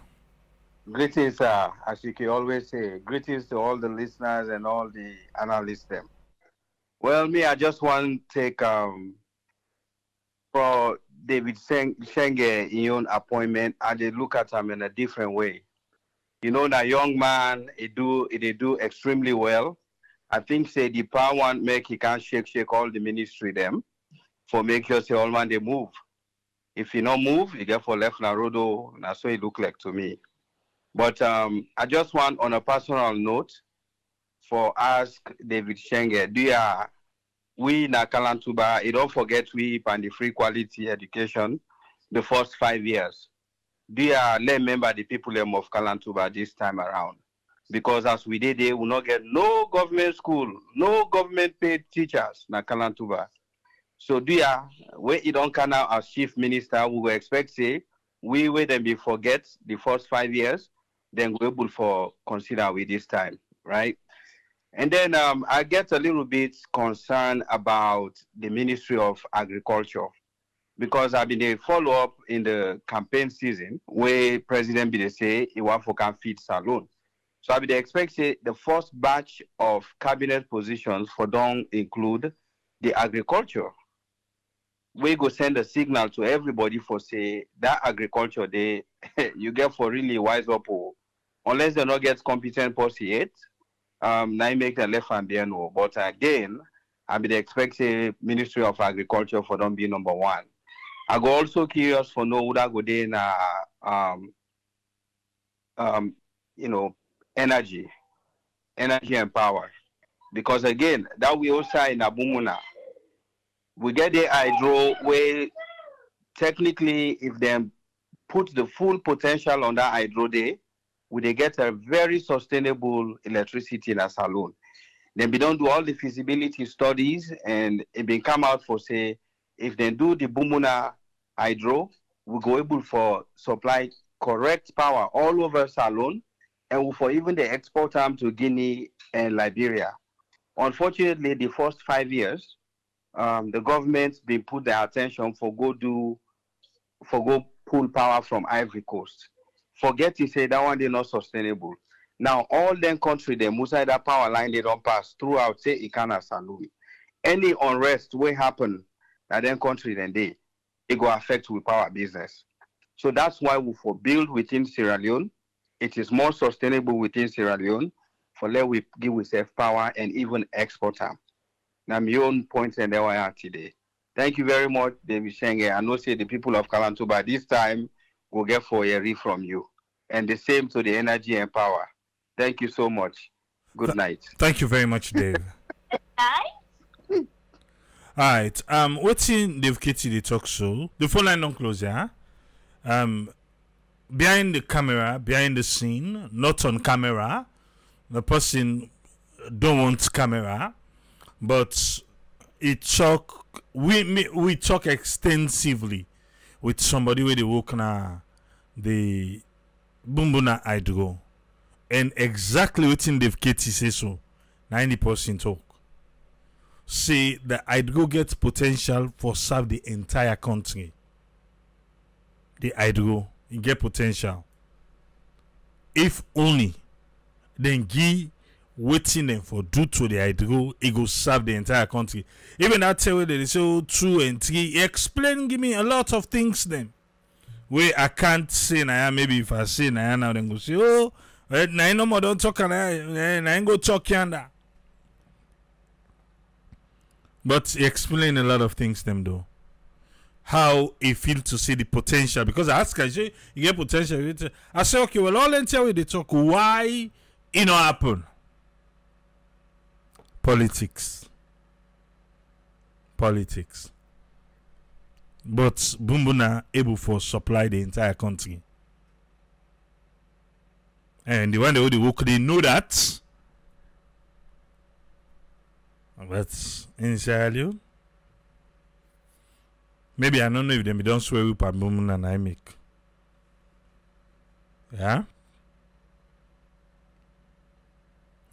Greetings, sir. As you can always say, greetings to all the listeners and all the analysts. Them. Well, me, I just want to take for David Shenge in your appointment, and they look at him in a different way. You know, that young man, he do extremely well. I think say the power one make he can't shake all the ministry them for make sure say all man they move. If you not move, you get for left na rodo. That's what it look like to me. But I just want on a personal note for ask David Shenge, we na Kalantuba, you don't forget we and the free quality education the first 5 years. Let remember the people of Kalantuba this time around. Because as we did, they will not get no government school, no government paid teachers na Kalantuba. So where you don't come now as chief minister, we will expect say we will then be forget the first 5 years, then we're able for consider with this time, right? And then I get a little bit concerned about the Ministry of Agriculture because I've been a follow-up in the campaign season where President Biden say he want for can feed salon. So I would expect say the first batch of cabinet positions for don't include the agriculture. We go send a signal to everybody for say that agriculture they you get for really wise up unless they not get competent policy yet. Now make the left and there no. But again, I would expect say Ministry of Agriculture for don't be number one. I go also curious for know would I go there you know, energy and power. Because again, that we also in Abumuna. We get the hydro where technically if they put the full potential on that hydro day, we they get a very sustainable electricity in a saloon. Then we don't do all the feasibility studies and it been come out for say if they do the Bumuna hydro, we go able for supply correct power all over Salon and for even the export them to Guinea and Liberia. Unfortunately, the first 5 years, the government's been put their attention for go pull power from Ivory Coast. Forget to say that one is not sustainable. Now, all them country, them inside that power line, they don't pass throughout, say, Ikana St. Louis. Any unrest will happen that then country, then it go affect with power business. So that's why we for build within Sierra Leone. It is more sustainable within Sierra Leone for let we give ourselves power and even export them. Now, my own points and there are today. Thank you very much, David Shenge. I know say the people of Kalantuba this time will get for a read from you. And the same to the energy and power. Thank you so much. Good night. Thank you very much, Dave. All right. What's in Dave Katie the talk show? The phone line don't close, yeah? Behind the camera, behind the scene, not on camera. The person don't want camera, but we talk extensively with somebody where they work na the Bumbuna Hydro. And exactly what in Dave Katie say so. 90% talk. Say the Hydro gets potential for serve the entire country. The Hydro get potential. If only then give waiting them for due to the Hydro, it go serve the entire country. Even that tell you they say 2 and 3. Explain, give me a lot of things then. Where I can't say now, maybe if I say now then go say, oh, now no more don't talk and I ain't go talk yonder. But explain a lot of things them though. How it feel to see the potential. Because I ask you get potential. I say, okay, well, all them tell you they talk. Why it not happen? Politics. But Bumbuna able for supply the entire country. And the one they work, they know that. But in Sierra Leone, maybe I don't know if they don't swear with Bumbuna and I make. Yeah?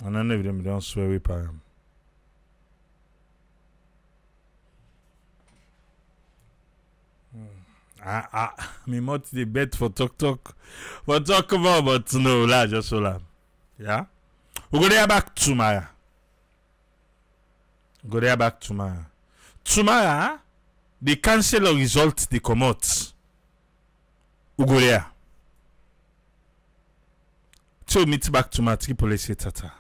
I don't know if they don't swear with him. I mean, what the bet for talk about, but no, la just so la. Yeah? We go there back tomorrow. Tomorrow, the council result they come out. We go there. So meet back tomorrow. Triple A say tata.